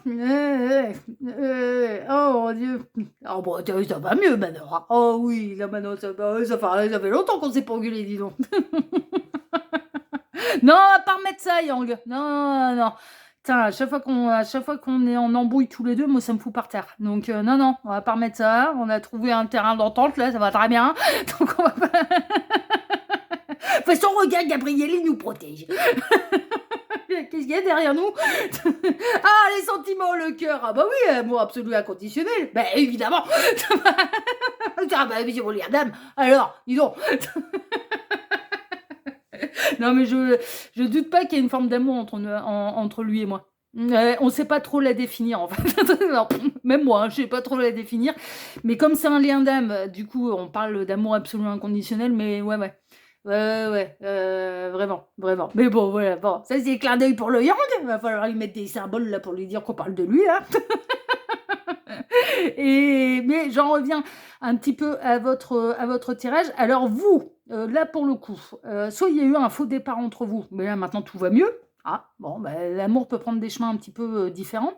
Oh mon Dieu. Oh bon, ça va mieux maintenant, hein. Oh oui, là maintenant, ça fait longtemps qu'on s'est pas engueulé, dis donc. Non, on va pas remettre ça, Yang. Non, non, non. Putain, à chaque fois qu'on est en embrouille tous les deux, moi, ça me fout par terre. Donc, non, non, on va pas remettre ça. On a trouvé un terrain d'entente, là, ça va très bien. Donc, on va pas... De toute façon, regarde, Gabriel, il nous protège. Qu'est-ce qu'il y a derrière nous? Ah, les sentiments, le cœur. Ah bah oui, amour absolu inconditionnel. Bah évidemment. Ah bah oui, lire d'âme. Alors, dis donc. Non mais je doute pas qu'il y ait une forme d'amour entre lui et moi. On sait pas trop la définir en fait. Alors, même moi, hein, je sais pas trop la définir. Mais comme c'est un lien d'âme, du coup, on parle d'amour absolu inconditionnel. Mais ouais, ouais. Ouais, vraiment, vraiment. Mais bon, voilà, bon, ça c'est clin d'œil pour le Yang. Il va falloir lui mettre des symboles là pour lui dire qu'on parle de lui, hein. Mais j'en reviens un petit peu à votre tirage. Alors vous, là pour le coup, soit il y a eu un faux départ entre vous, mais là maintenant tout va mieux. Ah, bon, bah, l'amour peut prendre des chemins un petit peu différents.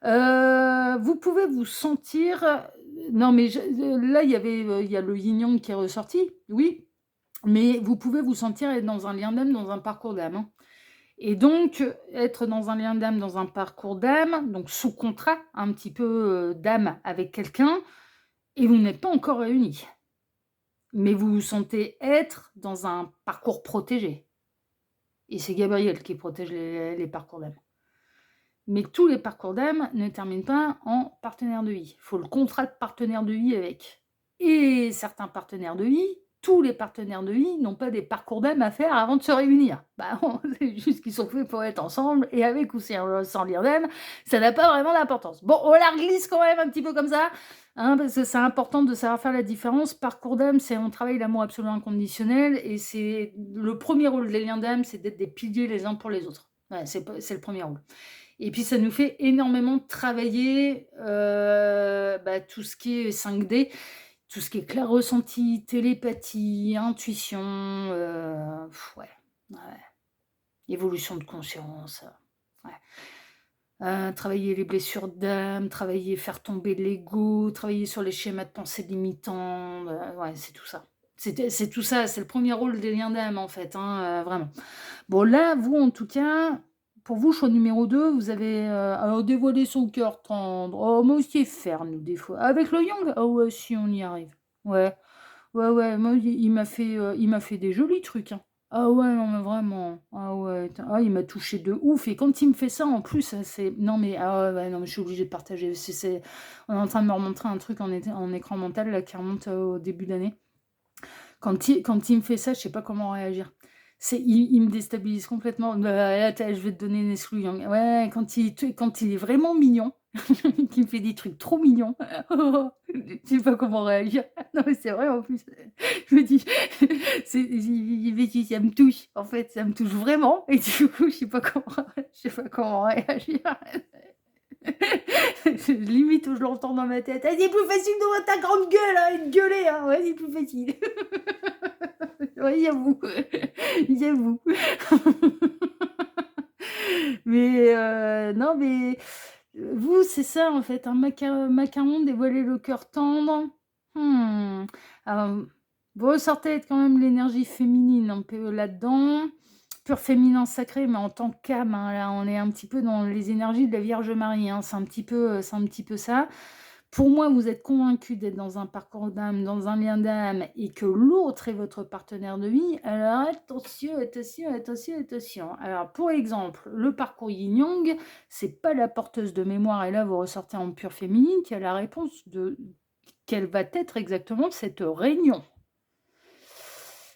Vous pouvez vous sentir... Non, mais là, il y a le yin-yang qui est ressorti, oui. Mais vous pouvez vous sentir être dans un lien d'âme, dans un parcours d'âme, hein. Et donc, être dans un lien d'âme, dans un parcours d'âme, donc sous contrat, un petit peu d'âme avec quelqu'un, et vous n'êtes pas encore réunis. Mais vous vous sentez être dans un parcours protégé. Et c'est Gabriel qui protège les parcours d'âme. Mais tous les parcours d'âme ne terminent pas en partenaire de vie. Il faut le contrat de partenaire de vie avec. Et certains partenaires de vie tous les partenaires de vie n'ont pas des parcours d'âme à faire avant de se réunir. Bah non, c'est juste qu'ils sont faits pour être ensemble, et avec ou sans lien d'âme, ça n'a pas vraiment d'importance. Bon, on la glisse quand même un petit peu comme ça, hein, parce que c'est important de savoir faire la différence. Parcours d'âme, c'est on travaille l'amour absolu inconditionnel, et c'est le premier rôle des liens d'âme, c'est d'être des piliers les uns pour les autres. Ouais, c'est le premier rôle. Et puis ça nous fait énormément travailler tout ce qui est 5D, tout ce qui est clair ressenti, télépathie, intuition, ouais, ouais, évolution de conscience, ouais. Travailler les blessures d'âme, faire tomber l'ego, travailler sur les schémas de pensée limitants, ouais, c'est tout ça. C'est tout ça, c'est le premier rôle des liens d'âme en fait, hein, vraiment. Bon là, vous en tout cas, pour vous, choix numéro 2, vous avez, alors dévoiler son cœur tendre. Oh, moi aussi faire nous des fois. Avec le yang? Ah ouais, si on y arrive. Ouais, ouais, ouais, moi il m'a fait des jolis trucs, hein. Ah ouais, non mais vraiment. Ah ouais, il m'a touché de ouf, et quand il me fait ça en plus, c'est non mais ah ouais, ouais, non mais je suis obligée de partager. On est en train de me remontrer un truc en écran mental là qui remonte, au début d'année. Quand il me fait ça, je sais pas comment réagir. Il me déstabilise complètement. Là, je vais te donner une exclu, hein. Ouais, quand il est vraiment mignon, qu'il me fait des trucs trop mignons, je sais pas comment réagir. Non, mais c'est vrai en plus. Je me dis, ça me touche. En fait, ça me touche vraiment. Et du coup, je sais pas comment réagir. Limite, je l'entends dans ma tête. Ah, c'est plus facile de ta grande gueule, hein, et de gueuler, hein. Ouais, c'est plus facile. Oui, j'avoue. J'avoue. Mais non, mais vous, c'est ça en fait, un macaron dévoiler le cœur tendre. Alors, vous ressortez être quand même l'énergie féminine un peu là-dedans. Pur féminin sacré, mais en tant qu'âme, hein, là, on est un petit peu dans les énergies de la Vierge Marie, hein, c'est un petit peu ça. Pour moi, vous êtes convaincu d'être dans un parcours d'âme, dans un lien d'âme, et que l'autre est votre partenaire de vie, alors attention, attention, attention, attention. Alors, pour exemple, le parcours yin-yang, c'est pas la porteuse de mémoire, et là, vous ressortez en pure féminine, qui a la réponse de quelle va être exactement cette réunion.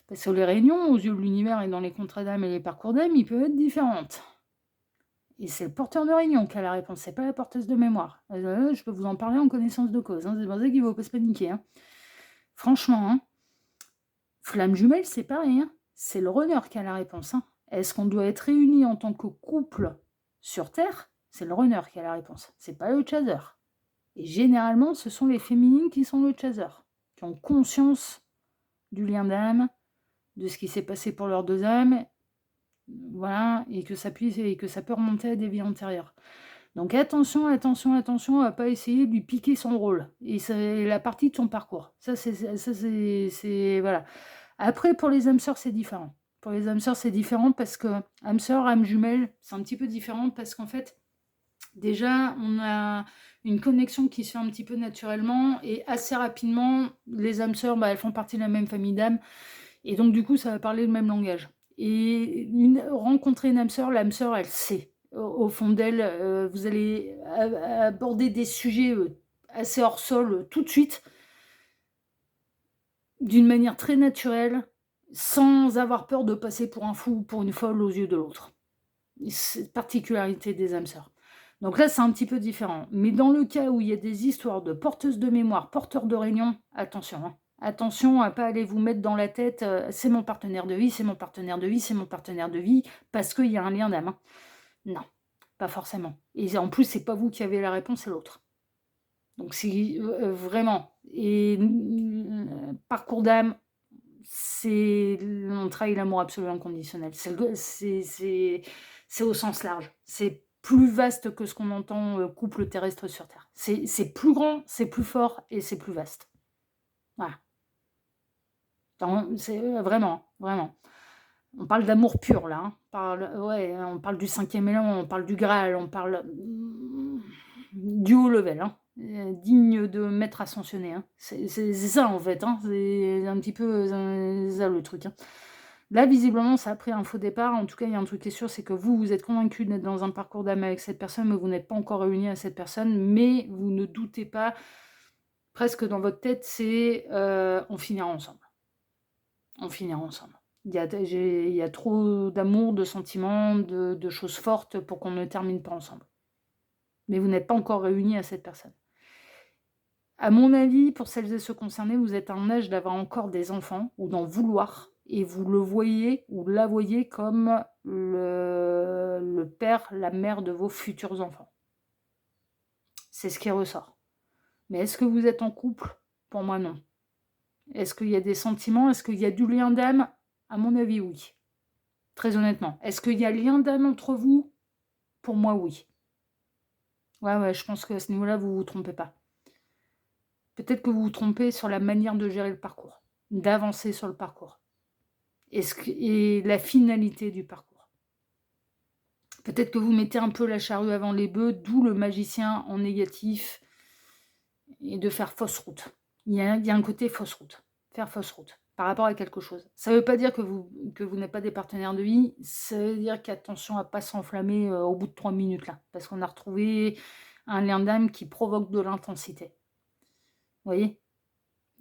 Parce que les réunions, aux yeux de l'univers et dans les contrats d'âme et les parcours d'âme, ils peuvent être différentes. Et c'est le porteur de réunion qui a la réponse, c'est pas la porteuse de mémoire. Je peux vous en parler en connaissance de cause, hein, c'est pour ça qu'il ne faut pas se paniquer, hein. Franchement, hein, flamme jumelle, c'est pareil, hein. C'est le runner qui a la réponse, hein. Est-ce qu'on doit être réunis en tant que couple sur Terre? C'est le runner qui a la réponse, c'est pas le chaser. Et généralement, ce sont les féminines qui sont le chaser, qui ont conscience du lien d'âme, de ce qui s'est passé pour leurs deux âmes, voilà, et que ça peut remonter à des vies antérieures. Donc attention, attention, attention à pas essayer de lui piquer son rôle, et c'est la partie de son parcours. Ça, c'est voilà. Après, pour les âmes sœurs, c'est différent. Pour les âmes sœurs, c'est différent parce que âme sœur, âme jumelle, c'est un petit peu différent parce qu'en fait, déjà, on a une connexion qui se fait un petit peu naturellement, et assez rapidement, les âmes sœurs, elles font partie de la même famille d'âmes, et donc du coup, ça va parler le même langage. Et rencontrer une âme sœur, l'âme sœur, elle sait. Au fond d'elle, vous allez aborder des sujets assez hors sol tout de suite, d'une manière très naturelle, sans avoir peur de passer pour un fou ou pour une folle aux yeux de l'autre. C'est la particularité des âmes sœurs. Donc là, c'est un petit peu différent. Mais dans le cas où il y a des histoires de porteuses de mémoire, porteurs de réunion, attention, hein. Attention à pas aller vous mettre dans la tête, c'est mon partenaire de vie, c'est mon partenaire de vie, c'est mon partenaire de vie, parce qu'il y a un lien d'âme, hein. Non, pas forcément. Et en plus, c'est pas vous qui avez la réponse, c'est l'autre. Donc c'est vraiment. Et parcours d'âme, on travaille l'amour absolu inconditionnel. C'est au sens large. C'est plus vaste que ce qu'on entend couple terrestre sur Terre. C'est plus grand, c'est plus fort et c'est plus vaste. Voilà. C'est vraiment, vraiment. On parle d'amour pur là, hein. On parle du 5e élément, on parle du Graal, on parle du haut level, hein. Digne de maître ascensionné, hein. C'est ça en fait, hein. C'est un petit peu ça le truc, hein. Là, visiblement, ça a pris un faux départ. En tout cas, il y a un truc qui est sûr, c'est que vous êtes convaincu d'être dans un parcours d'âme avec cette personne, mais vous n'êtes pas encore réunis à cette personne, mais vous ne doutez pas, presque dans votre tête, c'est on finira ensemble. on finira ensemble. Il y a trop d'amour, de sentiments, de choses fortes pour qu'on ne termine pas ensemble. Mais vous n'êtes pas encore réunis à cette personne. À mon avis, pour celles et ceux concernés, vous êtes à un âge d'avoir encore des enfants ou d'en vouloir, et vous le voyez ou la voyez comme le père, la mère de vos futurs enfants. C'est ce qui ressort. Mais est-ce que vous êtes en couple? Pour moi, non. Est-ce qu'il y a des sentiments? Est-ce qu'il y a du lien d'âme? À mon avis, oui. Très honnêtement. Est-ce qu'il y a lien d'âme entre vous? Pour moi, oui. Ouais, je pense qu'à ce niveau-là, vous ne vous trompez pas. Peut-être que vous vous trompez sur la manière de gérer le parcours, d'avancer sur le parcours. Et la finalité du parcours. Peut-être que vous mettez un peu la charrue avant les bœufs, d'où le magicien en négatif, et de faire fausse route. Il y a un côté fausse route, faire fausse route, par rapport à quelque chose. Ça ne veut pas dire que vous n'êtes pas des partenaires de vie, ça veut dire qu'attention à ne pas s'enflammer au bout de 3 minutes là, parce qu'on a retrouvé un lien d'âme qui provoque de l'intensité. Vous voyez?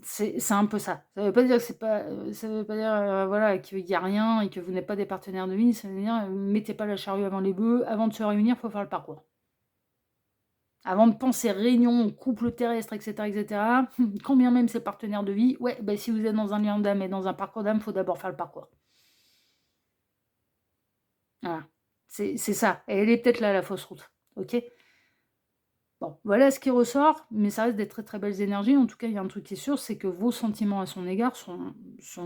C'est un peu ça. Ça veut pas dire que c'est pas, ça veut pas dire, voilà, qu'il y a rien et que vous n'êtes pas des partenaires de vie. Ça veut dire, mettez pas la charrue avant les bœufs. Avant de se réunir, faut faire le parcours. Avant de penser réunion, couple terrestre, etc., quand bien même c'est partenaire de vie, ouais, si vous êtes dans un lien d'âme et dans un parcours d'âme, faut d'abord faire le parcours. Voilà. C'est ça. Et elle est peut-être là, la fausse route. Ok? Bon, voilà ce qui ressort, mais ça reste des très très belles énergies. En tout cas, il y a un truc qui est sûr, c'est que vos sentiments à son égard sont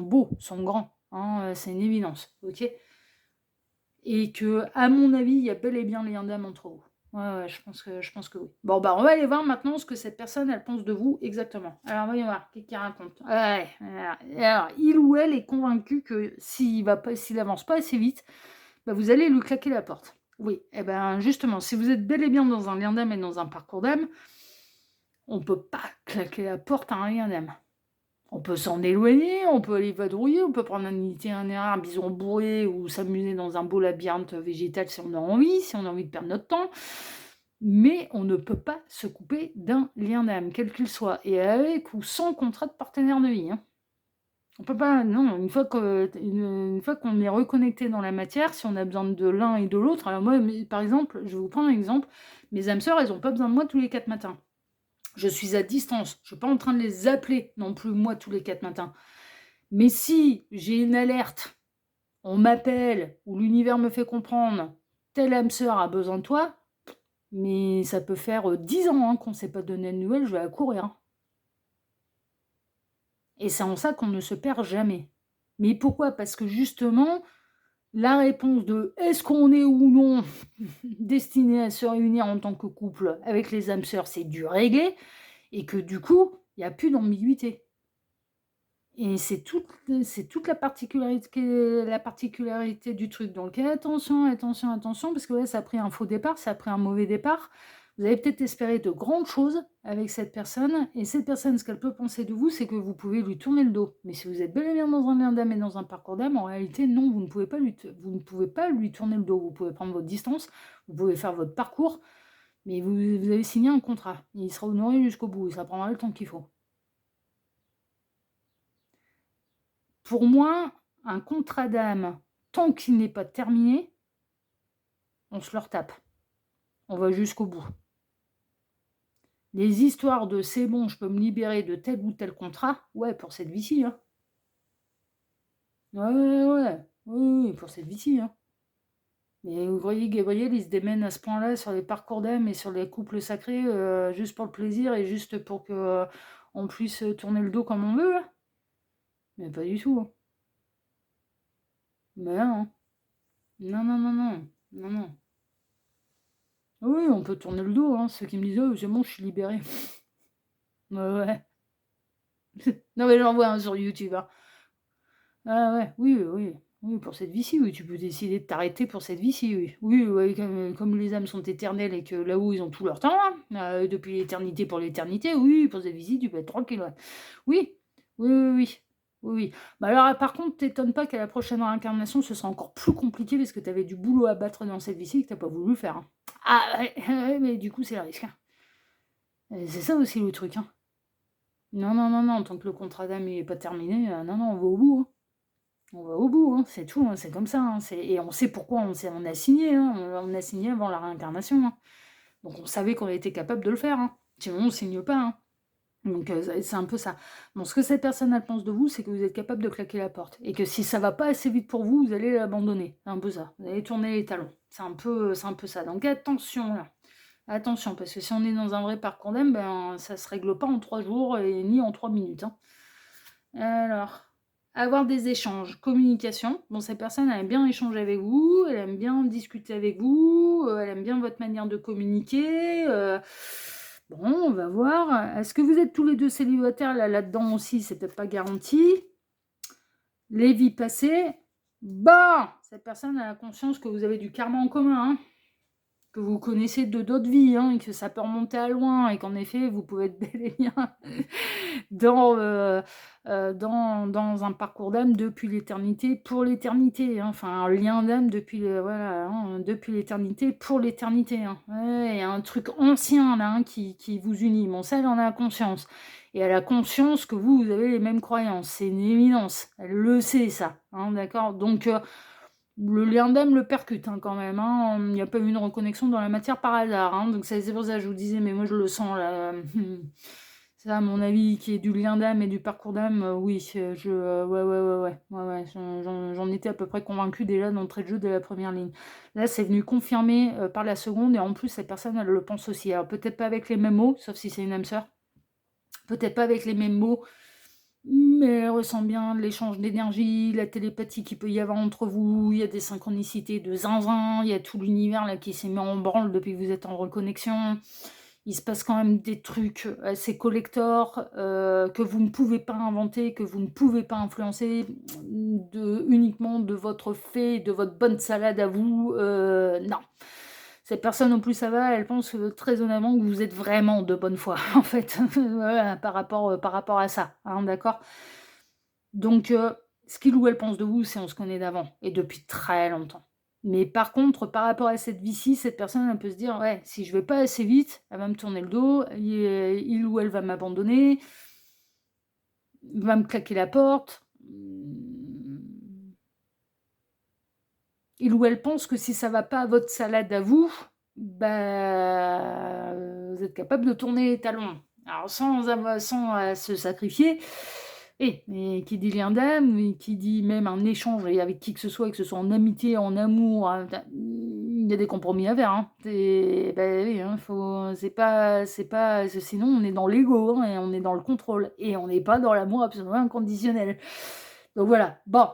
beaux, sont grands. Hein, c'est une évidence, ok? Et que, à mon avis, il y a bel et bien lien d'âme entre vous. Ouais, je pense que oui. Bon, on va aller voir maintenant ce que cette personne, elle pense de vous exactement. Alors, voyons voir, qu'est-ce qu'il raconte. Ouais, alors, il ou elle est convaincu que s'il avance pas assez vite, vous allez lui claquer la porte. Oui, et justement, si vous êtes bel et bien dans un lien d'âme et dans un parcours d'âme, on peut pas claquer la porte à un lien d'âme. On peut s'en éloigner, on peut aller vadrouiller, on peut prendre un itinéraire, un bison bourré ou s'amuser dans un beau labyrinthe végétal si on a envie de perdre notre temps. Mais on ne peut pas se couper d'un lien d'âme, quel qu'il soit, et avec ou sans contrat de partenaire de vie. Hein. On peut pas, non, une fois qu'on est reconnecté dans la matière, si on a besoin de l'un et de l'autre, alors moi, par exemple, je vais vous prendre un exemple, mes âmes sœurs, elles n'ont pas besoin de moi tous les 4 matins. Je suis à distance, je ne suis pas en train de les appeler non plus, moi, tous les 4 matins. Mais si j'ai une alerte, on m'appelle, ou l'univers me fait comprendre, telle âme sœur a besoin de toi, mais ça peut faire 10 ans qu'on ne s'est pas donné de nouvelles, je vais courir. Et c'est en ça qu'on ne se perd jamais. Mais pourquoi? Parce que justement, la réponse de est-ce qu'on est ou non destiné à se réunir en tant que couple avec les âmes sœurs, c'est du réglé, et que du coup, il n'y a plus d'ambiguïté. Et c'est toute la particularité du truc. Donc attention, parce que là, ça a pris un faux départ, ça a pris un mauvais départ. Vous avez peut-être espéré de grandes choses avec cette personne, et cette personne, ce qu'elle peut penser de vous, c'est que vous pouvez lui tourner le dos. Mais si vous êtes bel et bien dans un lien d'âme et dans un parcours d'âme, en réalité, non, vous ne pouvez pas lui tourner le dos. Vous pouvez prendre votre distance, vous pouvez faire votre parcours, mais vous avez signé un contrat. Et il sera honoré jusqu'au bout, et ça prendra le temps qu'il faut. Pour moi, un contrat d'âme, tant qu'il n'est pas terminé, on se le retape. On va jusqu'au bout. Les histoires de c'est bon, je peux me libérer de tel ou tel contrat, ouais, pour cette vie-ci. Hein. Ouais, oui, pour cette vie-ci. Hein. Mais vous voyez, Gabriel, il se démène à ce point-là sur les parcours d'âme et sur les couples sacrés, juste pour le plaisir et juste pour que on puisse tourner le dos comme on veut. Hein. Mais pas du tout. Hein. Mais non. Non. Oui, on peut tourner le dos, hein. Ceux qui me disent oh, c'est bon, je suis libéré. Ouais. Non, mais j'en vois un sur YouTube. Hein. Ah ouais, oui, pour cette vie-ci, oui, tu peux décider de t'arrêter pour cette vie-ci, oui. Oui, ouais, comme les âmes sont éternelles et que là-haut, ils ont tout leur temps, hein, depuis l'éternité pour l'éternité, oui, pour cette vie-ci, tu peux être tranquille, ouais. Oui, oui. Bah alors, par contre, t'étonnes pas qu'à la prochaine réincarnation, ce sera encore plus compliqué parce que t'avais du boulot à battre dans cette vie-ci et que t'as pas voulu le faire. Hein. Ah ouais, mais du coup, c'est le risque. Hein. C'est ça aussi le truc. Hein. Non, tant que le contrat d'âme n'est pas terminé, non, on va au bout. Hein. On va au bout, hein, c'est tout, hein, c'est comme ça, hein, et on sait pourquoi on a signé, hein, on a signé avant la réincarnation, hein. Donc on savait qu'on était capable de le faire, hein. Sinon on signe pas, hein. Donc c'est un peu ça. Bon, ce que cette personne elle pense de vous, c'est que vous êtes capable de claquer la porte et que si ça va pas assez vite pour vous, vous allez l'abandonner. C'est un peu ça. Vous allez tourner les talons. C'est un peu ça. Donc attention là. Attention, parce que si on est dans un vrai parcours d'âme, ben ça se règle pas en 3 jours et ni en 3 minutes, hein. Alors, avoir des échanges, communication. Bon, cette personne, elle aime bien échanger avec vous, elle aime bien discuter avec vous, elle aime bien votre manière de communiquer. Bon, on va voir. Est-ce que vous êtes tous les deux célibataires là-dedans aussi? C'est peut-être pas garanti. Les vies passées. Bah, cette personne a la conscience que vous avez du karma en commun, hein, que vous connaissez de d'autres vies, hein, et que ça peut remonter à loin, et qu'en effet, vous pouvez être bel et bien dans un parcours d'âme depuis l'éternité, pour l'éternité, hein. Enfin, un lien d'âme depuis, voilà, hein, depuis l'éternité, pour l'éternité, hein. Ouais, il y a un truc ancien là, hein, qui vous unit. Bon, ça, elle en a conscience. Et elle a conscience que vous avez les mêmes croyances. C'est une évidence. Elle le sait, ça, hein, d'accord? Donc, le lien d'âme le percute, hein, quand même, hein. Il n'y a pas eu une reconnexion dans la matière par hasard, hein. Donc c'est pour ça que je vous disais, mais moi je le sens là. Ça, à mon avis, qui est du lien d'âme et du parcours d'âme, oui, ouais, j'en étais à peu près convaincue déjà d'entrée de jeu de la première ligne. Là, c'est venu confirmer par la seconde, et en plus, cette personne, elle le pense aussi. Alors peut-être pas avec les mêmes mots, sauf si c'est une âme sœur. Peut-être pas avec les mêmes mots, mais elle ressent bien l'échange d'énergie, la télépathie qu'il peut y avoir entre vous. Il y a des synchronicités de zinzin, il y a tout l'univers là qui s'est mis en branle depuis que vous êtes en reconnexion. Il se passe quand même des trucs assez collector, que vous ne pouvez pas inventer, que vous ne pouvez pas influencer, uniquement de votre fait, de votre bonne salade à vous. Non. Cette personne, en plus, ça va, elle pense très honnêtement que vous êtes vraiment de bonne foi, en fait, voilà, par rapport à ça, hein, d'accord? Donc, ce qu'il ou elle pense de vous, c'est on se connaît d'avant et depuis très longtemps. Mais par contre, par rapport à cette vie-ci, cette personne, elle peut se dire: «Ouais, si je vais pas assez vite, elle va me tourner le dos, il ou elle va m'abandonner, va me claquer la porte». Il ou elle pense que si ça va pas à votre salade à vous, bah, vous êtes capable de tourner les talons. Alors sans se sacrifier, mais qui dit lien d'âme, et qui dit même un échange et avec qui que ce soit en amitié, en amour, il y a des compromis à faire, hein. Oui, hein, sinon on est dans l'ego, hein, et on est dans le contrôle, et on n'est pas dans l'amour absolument inconditionnel. Donc voilà, bon.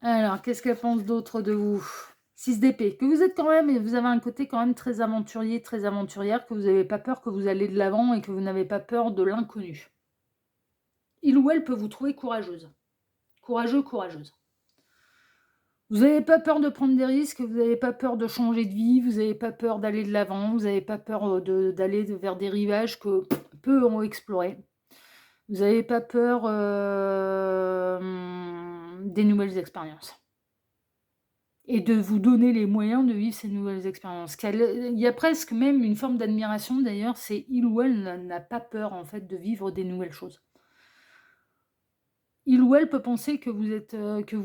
Alors, qu'est-ce qu'elle pense d'autre de vous? 6 d'épée. Que vous êtes quand même, et vous avez un côté quand même très aventurier, très aventurière, que vous n'avez pas peur, que vous allez de l'avant et que vous n'avez pas peur de l'inconnu. Il ou elle peut vous trouver courageuse. Courageux, courageuse. Vous n'avez pas peur de prendre des risques, vous n'avez pas peur de changer de vie, vous n'avez pas peur d'aller de l'avant, vous n'avez pas peur d'aller vers des rivages que peu ont explorés. Vous n'avez pas peur des nouvelles expériences. Et de vous donner les moyens de vivre ces nouvelles expériences. Il y a presque même une forme d'admiration d'ailleurs, c'est il ou elle n'a pas peur en fait de vivre des nouvelles choses. Il ou elle peut penser que vous êtes, que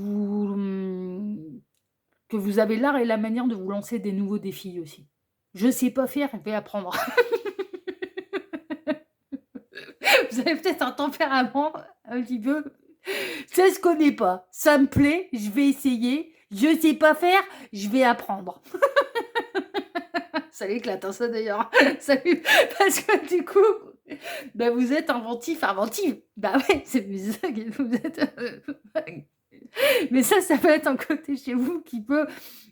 vous avez l'art et la manière de vous lancer des nouveaux défis aussi. Je sais pas faire, je vais apprendre. Vous avez peut-être un tempérament un petit peu. Ça se connaît pas, ça me plaît, je vais essayer. Je sais pas faire, je vais apprendre. Ça l'éclate, hein, ça d'ailleurs. Salut. Parce que du coup, bah, vous êtes inventive. Bah ouais, c'est ça que vous êtes. Mais ça peut être un côté chez vous qui peut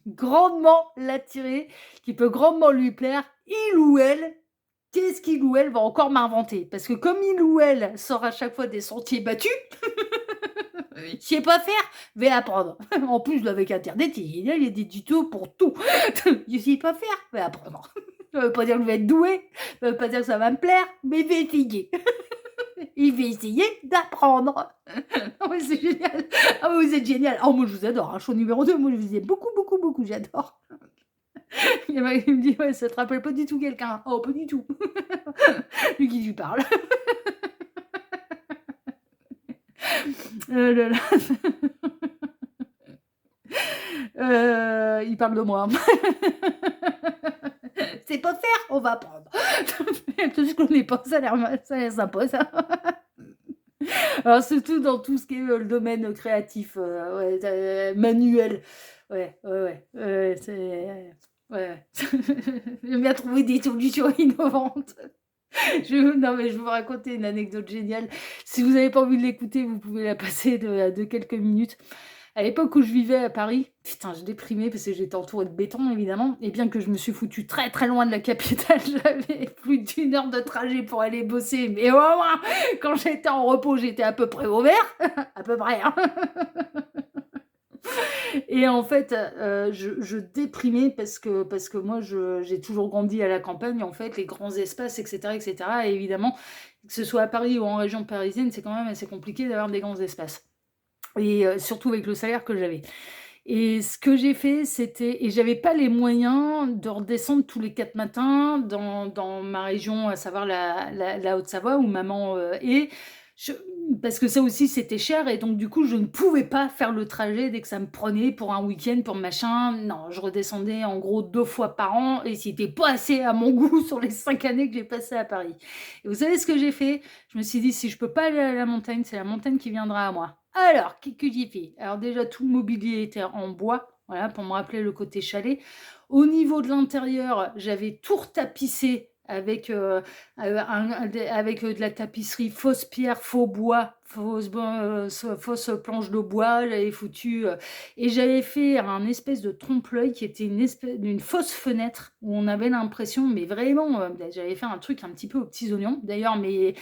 grandement l'attirer, qui peut grandement lui plaire. Il ou elle, qu'est-ce qu'il ou elle va encore m'inventer? Parce que comme il ou elle sort à chaque fois des sentiers battus, je sais pas faire, vais apprendre. En plus, avec Internet, il y a des tutos pour tout. Je sais pas faire, vais apprendre. Ça veut pas dire que je vais être doué, ça veut pas dire que ça va me plaire, mais je vais essayer. Il va essayer d'apprendre. Oh, mais c'est génial. Ah, vous êtes génial. Oh, moi, je vous adore. Hein. Show numéro 2, moi, je vous aime beaucoup, beaucoup, beaucoup. J'adore. Il y en a qui me dit, ouais, ça te rappelle pas du tout quelqu'un. Oh, pas du tout. Lui qui lui parle. Oh là là. Il parle de moi. C'est pas faire, on va apprendre. Tout ce qu'on n'est pas, ça a l'air sympa ça. Alors surtout dans tout ce qui est, le domaine créatif, ouais, manuel. Ouais, ouais, ouais, c'est ouais, ouais. J'aime bien trouver des solutions innovantes. Non, mais je vais vous raconter une anecdote géniale. Si vous avez pas envie de l'écouter, vous pouvez la passer de quelques minutes. À l'époque où je vivais à Paris, putain, je déprimais parce que j'étais entourée de béton évidemment et bien que je me suis foutue très, très loin de la capitale, j'avais plus d'1 heure de trajet pour aller bosser, mais au moins, quand j'étais en repos, j'étais à peu près au vert, à peu près, hein. Et en fait, je déprimais parce que moi j'ai toujours grandi à la campagne, en fait, les grands espaces et cetera et évidemment, que ce soit à Paris ou en région parisienne, c'est quand même assez compliqué d'avoir des grands espaces et surtout avec le salaire que j'avais. Et ce que j'ai fait, c'était et j'avais pas les moyens de redescendre tous les 4 matins dans ma région, à savoir la Haute-Savoie où maman, est. Je Parce que ça aussi, c'était cher et donc du coup, je ne pouvais pas faire le trajet dès que ça me prenait pour un week-end, pour machin. Non, je redescendais en gros 2 fois par an et c'était pas assez à mon goût sur les 5 années que j'ai passées à Paris. Et vous savez ce que j'ai fait? Je me suis dit: «Si je peux pas aller à la montagne, c'est la montagne qui viendra à moi». Alors, qu'est-ce que j'ai fait? Alors déjà, tout le mobilier était en bois, voilà, pour me rappeler le côté chalet. Au niveau de l'intérieur, j'avais tout retapissé avec de la tapisserie fausse pierre, faux bois, fausse planche de bois. J'avais foutu, et j'avais fait un espèce de trompe-l'œil qui était une espèce d'une fausse fenêtre où on avait l'impression, mais vraiment, j'avais fait un truc un petit peu aux petits oignons. D'ailleurs, mes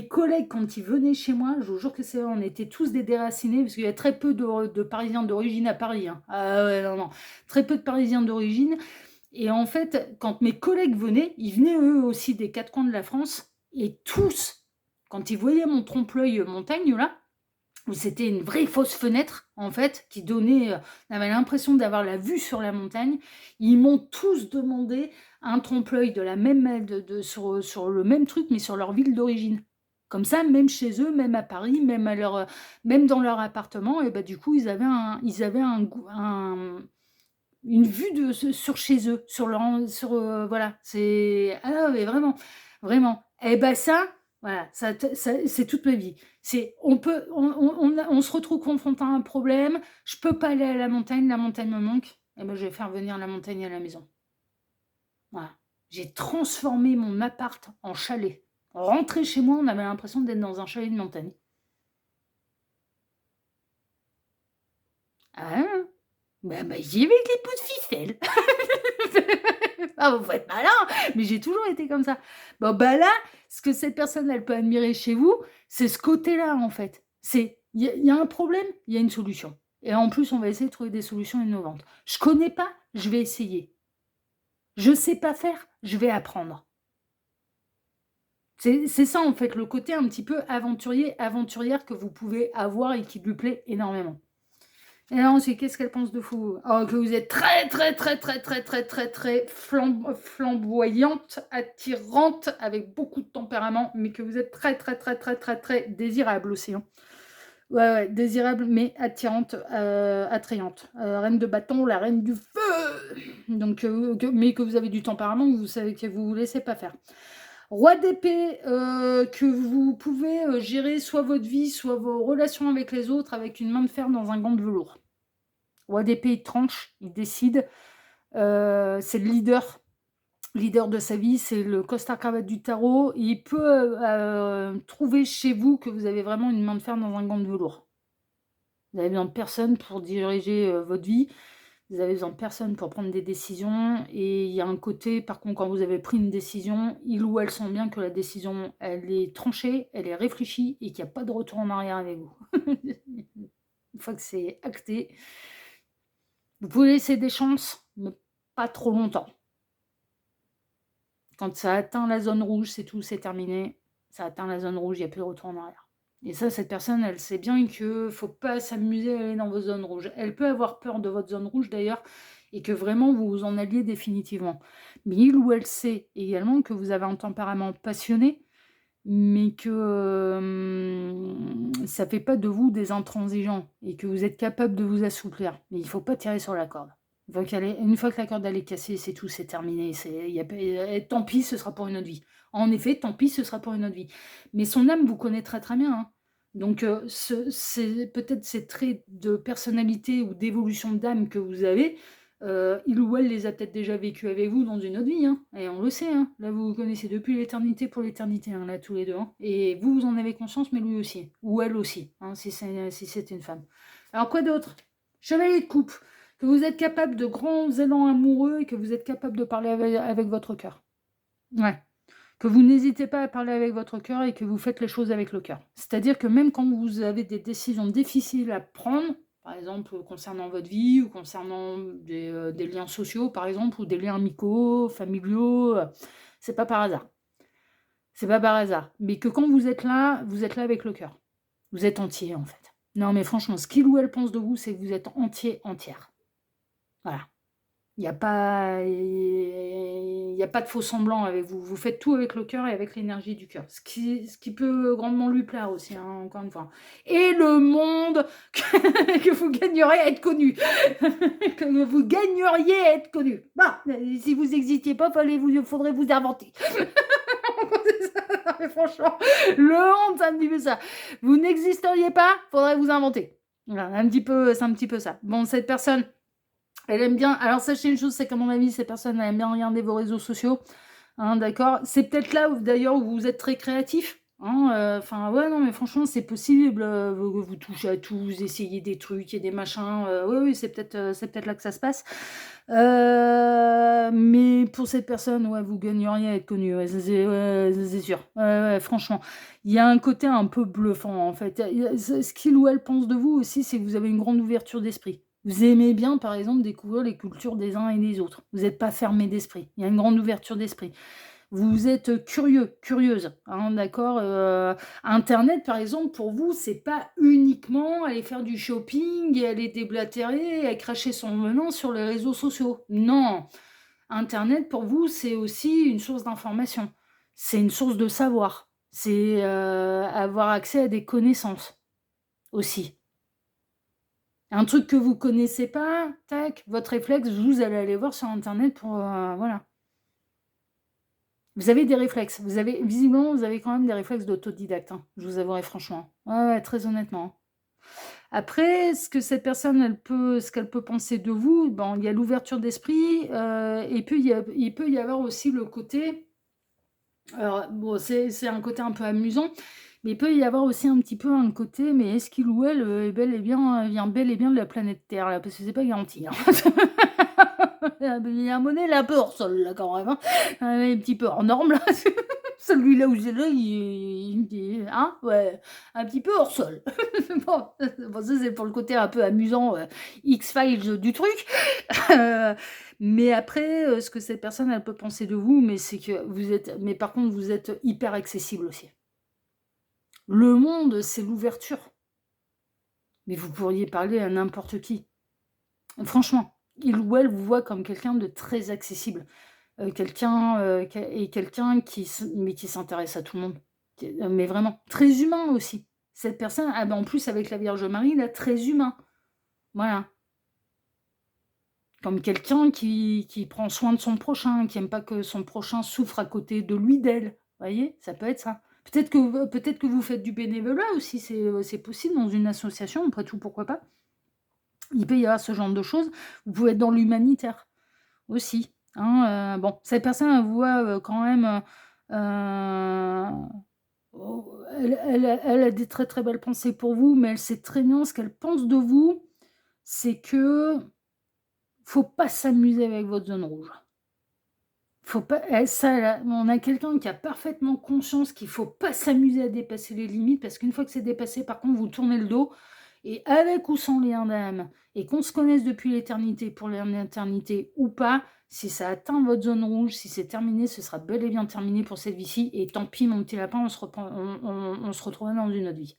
collègues, quand ils venaient chez moi, je vous jure que c'est vrai, on était tous des déracinés parce qu'il y a très peu de Parisiens d'origine à Paris, hein. Ah ouais, non, non, très peu de Parisiens d'origine et en fait, quand mes collègues venaient, ils venaient eux aussi des 4 coins de la France et tous, quand ils voyaient mon trompe-l'œil, montagne là, où c'était une vraie fausse fenêtre en fait qui donnait, on avait l'impression d'avoir la vue sur la montagne, ils m'ont tous demandé un trompe-l'œil de la même sur le même truc mais sur leur ville d'origine. Comme ça, même chez eux, même à Paris, même dans leur appartement et bah, du coup, ils avaient une vue sur chez eux, voilà, ah mais vraiment, vraiment. Et bah, ça, voilà, ça c'est toute ma vie. C'est on se retrouve confronté à un problème, je peux pas aller à la montagne me manque, et ben je vais faire venir la montagne à la maison. Voilà. J'ai transformé mon appart en chalet. Rentrer chez moi, on avait l'impression d'être dans un chalet de montagne. Ah ouais, bah, j'y vais avec les bouts de ficelle. Ah, vous faites malin, mais j'ai toujours été comme ça. Bon, bah là, ce que cette personne, elle peut admirer chez vous, c'est ce côté-là, en fait. Il y a un problème, il y a une solution. Et en plus, on va essayer de trouver des solutions innovantes. Je connais pas, je vais essayer. Je sais pas faire, je vais apprendre. C'est ça, en fait, le côté un petit peu aventurier, aventurière que vous pouvez avoir et qui lui plaît énormément. Et là ensuite, qu'est-ce qu'elle pense de vous? Oh, que vous êtes très, très, très, très, très, très, très, très flamboyante, attirante, avec beaucoup de tempérament, mais que vous êtes très, très, très, très, très, très désirable aussi, hein. Ouais, ouais, désirable, mais attirante, attrayante. Reine de bâton, la reine du feu! Donc, mais que vous avez du tempérament, que vous savez que vous vous laissez pas faire. Roi d'épée, que vous pouvez, gérer soit votre vie, soit vos relations avec les autres avec une main de fer dans un gant de velours. Roi d'épée, il tranche, il décide, c'est le leader de sa vie, c'est le costard-cravate du tarot. Il peut, trouver chez vous que vous avez vraiment une main de fer dans un gant de velours. Vous avez besoin de personne pour diriger, votre vie. Vous avez besoin de personne pour prendre des décisions et il y a un côté, par contre, quand vous avez pris une décision, il ou elle sent bien que la décision, elle est tranchée, elle est réfléchie et qu'il y a pas de retour en arrière avec vous. Une fois que c'est acté, vous pouvez laisser des chances, mais pas trop longtemps. Quand ça atteint la zone rouge, c'est tout, c'est terminé. Ça atteint la zone rouge, il y a plus de retour en arrière. Et ça, cette personne, elle sait bien que faut pas s'amuser à aller dans vos zones rouges. Elle peut avoir peur de votre zone rouge d'ailleurs et que vraiment vous vous en alliez définitivement. Mais il ou elle sait également que vous avez un tempérament passionné mais que ça fait pas de vous des intransigeants et que vous êtes capable de vous assouplir. Mais il faut pas tirer sur la corde. Une fois que la corde elle est cassée, c'est tout, c'est terminé. Tant pis, ce sera pour une autre vie. En effet, tant pis, ce sera pour une autre vie. Mais son âme vous connaît très très bien, hein. Donc, peut-être ces traits de personnalité ou d'évolution d'âme que vous avez, il ou elle les a peut-être déjà vécus avec vous dans une autre vie, hein, et on le sait, hein. Là, vous vous connaissez depuis l'éternité pour l'éternité, hein, là, tous les deux, hein. Et vous, vous en avez conscience, mais lui aussi, ou elle aussi, hein, si c'est une femme. Alors, quoi d'autre? Chevalier de coupe, que vous êtes capable de grands élans amoureux et que vous êtes capable de parler avec votre cœur. Ouais. Que vous n'hésitez pas à parler avec votre cœur et que vous faites les choses avec le cœur. C'est-à-dire que même quand vous avez des décisions difficiles à prendre, par exemple concernant votre vie ou concernant des liens sociaux, par exemple, ou des liens amicaux, familiaux, c'est pas par hasard. C'est pas par hasard. Mais que quand vous êtes là avec le cœur. Vous êtes entier, en fait. Non, mais franchement, ce qu'il ou elle pense de vous, c'est que vous êtes entier, entière. Voilà. Il n'y a pas de faux semblant avec vous. Vous faites tout avec le cœur et avec l'énergie du cœur. Ce qui peut grandement lui plaire aussi, hein, encore une fois. Et le monde que vous gagneriez à être connu. Que vous gagneriez à être connu. Bah, si vous n'existiez pas, faudrait vous inventer. Mais franchement, le monde, c'est un petit peu ça. Vous n'existeriez pas, faudrait vous inventer. Voilà, c'est un petit peu ça. Bon, cette personne, elle aime bien. Alors, sachez une chose, c'est qu'à mon avis, ces personnes elles aiment bien regarder vos réseaux sociaux. Hein, d'accord. C'est peut-être là, d'ailleurs, où vous êtes très créatif. Enfin, ouais, non, mais franchement, c'est possible. Vous touchez à tout, vous essayez des trucs et des machins. Oui, c'est peut-être là que ça se passe. Mais pour cette personne, ouais, vous gagneriez à être connu. Ouais, c'est sûr. Ouais, franchement. Il y a un côté un peu bluffant, en fait. Ce qu'il ou elle pense de vous aussi, c'est que vous avez une grande ouverture d'esprit. Vous aimez bien, par exemple, découvrir les cultures des uns et des autres. Vous n'êtes pas fermé d'esprit. Il y a une grande ouverture d'esprit. Vous êtes curieux, curieuse, hein, d'accord. Internet, par exemple, pour vous, c'est pas uniquement aller faire du shopping et aller déblatérer et cracher son venin sur les réseaux sociaux. Non, Internet, pour vous, c'est aussi une source d'information. C'est une source de savoir. C'est avoir accès à des connaissances aussi. Un truc que vous connaissez pas, tac, votre réflexe, vous allez aller voir sur internet pour, voilà. Vous avez des réflexes, visiblement, vous avez quand même des réflexes d'autodidacte, hein, je vous avouerai franchement. Ouais, très honnêtement. Après, ce qu'elle peut penser de vous, bon, il y a l'ouverture d'esprit, et puis il peut y avoir aussi le côté, alors bon, c'est un côté un peu amusant, mais il peut y avoir aussi un petit peu un côté, mais est-ce qu'il ou elle, vient bel et bien de la planète Terre là? Parce que c'est pas garanti, hein. Il y a un monnaie là, un peu hors sol là quand même, hein. Un petit peu hors norme là. Celui-là où j'ai là, hein, ouais, un petit peu hors sol. Bon, ça c'est pour le côté un peu amusant, X-Files du truc. Mais après, ce que cette personne elle peut penser de vous, mais par contre vous êtes hyper accessible aussi. Le monde, c'est l'ouverture. Mais vous pourriez parler à n'importe qui. Franchement, il ou elle vous voit comme quelqu'un de très accessible. Quelqu'un qui s'intéresse à tout le monde. Mais vraiment, très humain aussi. Cette personne, ah ben en plus avec la Vierge Marie, là, très humain. Voilà. Comme quelqu'un qui prend soin de son prochain, qui aime pas que son prochain souffre à côté de lui, d'elle. Vous voyez, ça peut être ça. Peut-être que vous faites du bénévolat aussi, c'est possible dans une association, après tout, pourquoi pas. Il peut y avoir ce genre de choses. Vous pouvez être dans l'humanitaire aussi. Hein, bon, cette personne, elle voit quand même. Elle a des très très belles pensées pour vous, mais elle sait très bien ce qu'elle pense de vous. C'est que faut pas s'amuser avec votre zone rouge. Faut pas, on a quelqu'un qui a parfaitement conscience qu'il faut pas s'amuser à dépasser les limites, parce qu'une fois que c'est dépassé, par contre, vous tournez le dos. Et avec ou sans lien d'âme, et qu'on se connaisse depuis l'éternité, pour l'éternité ou pas, si ça atteint votre zone rouge, si c'est terminé, ce sera bel et bien terminé pour cette vie-ci. Et tant pis, mon petit lapin, on se retrouvera dans une autre vie.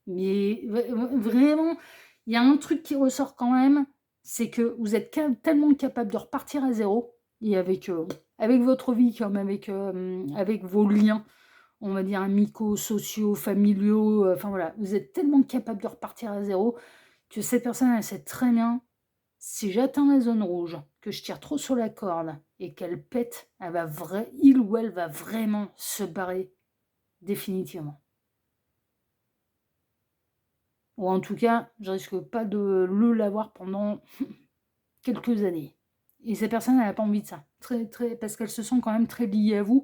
Mais vraiment, il y a un truc qui ressort quand même, c'est que vous êtes tellement capable de repartir à zéro, et avec votre vie comme avec vos liens on va dire, amicaux, sociaux, familiaux, enfin voilà, vous êtes tellement capable de repartir à zéro que cette personne, elle sait très bien, si j'atteins la zone rouge, que je tire trop sur la corde et qu'elle pète, il ou elle va vraiment se barrer définitivement. Ou en tout cas, je risque pas de l'avoir pendant quelques années. Et cette personne, elle a pas envie de ça. Parce qu'elle se sent quand même très liée à vous.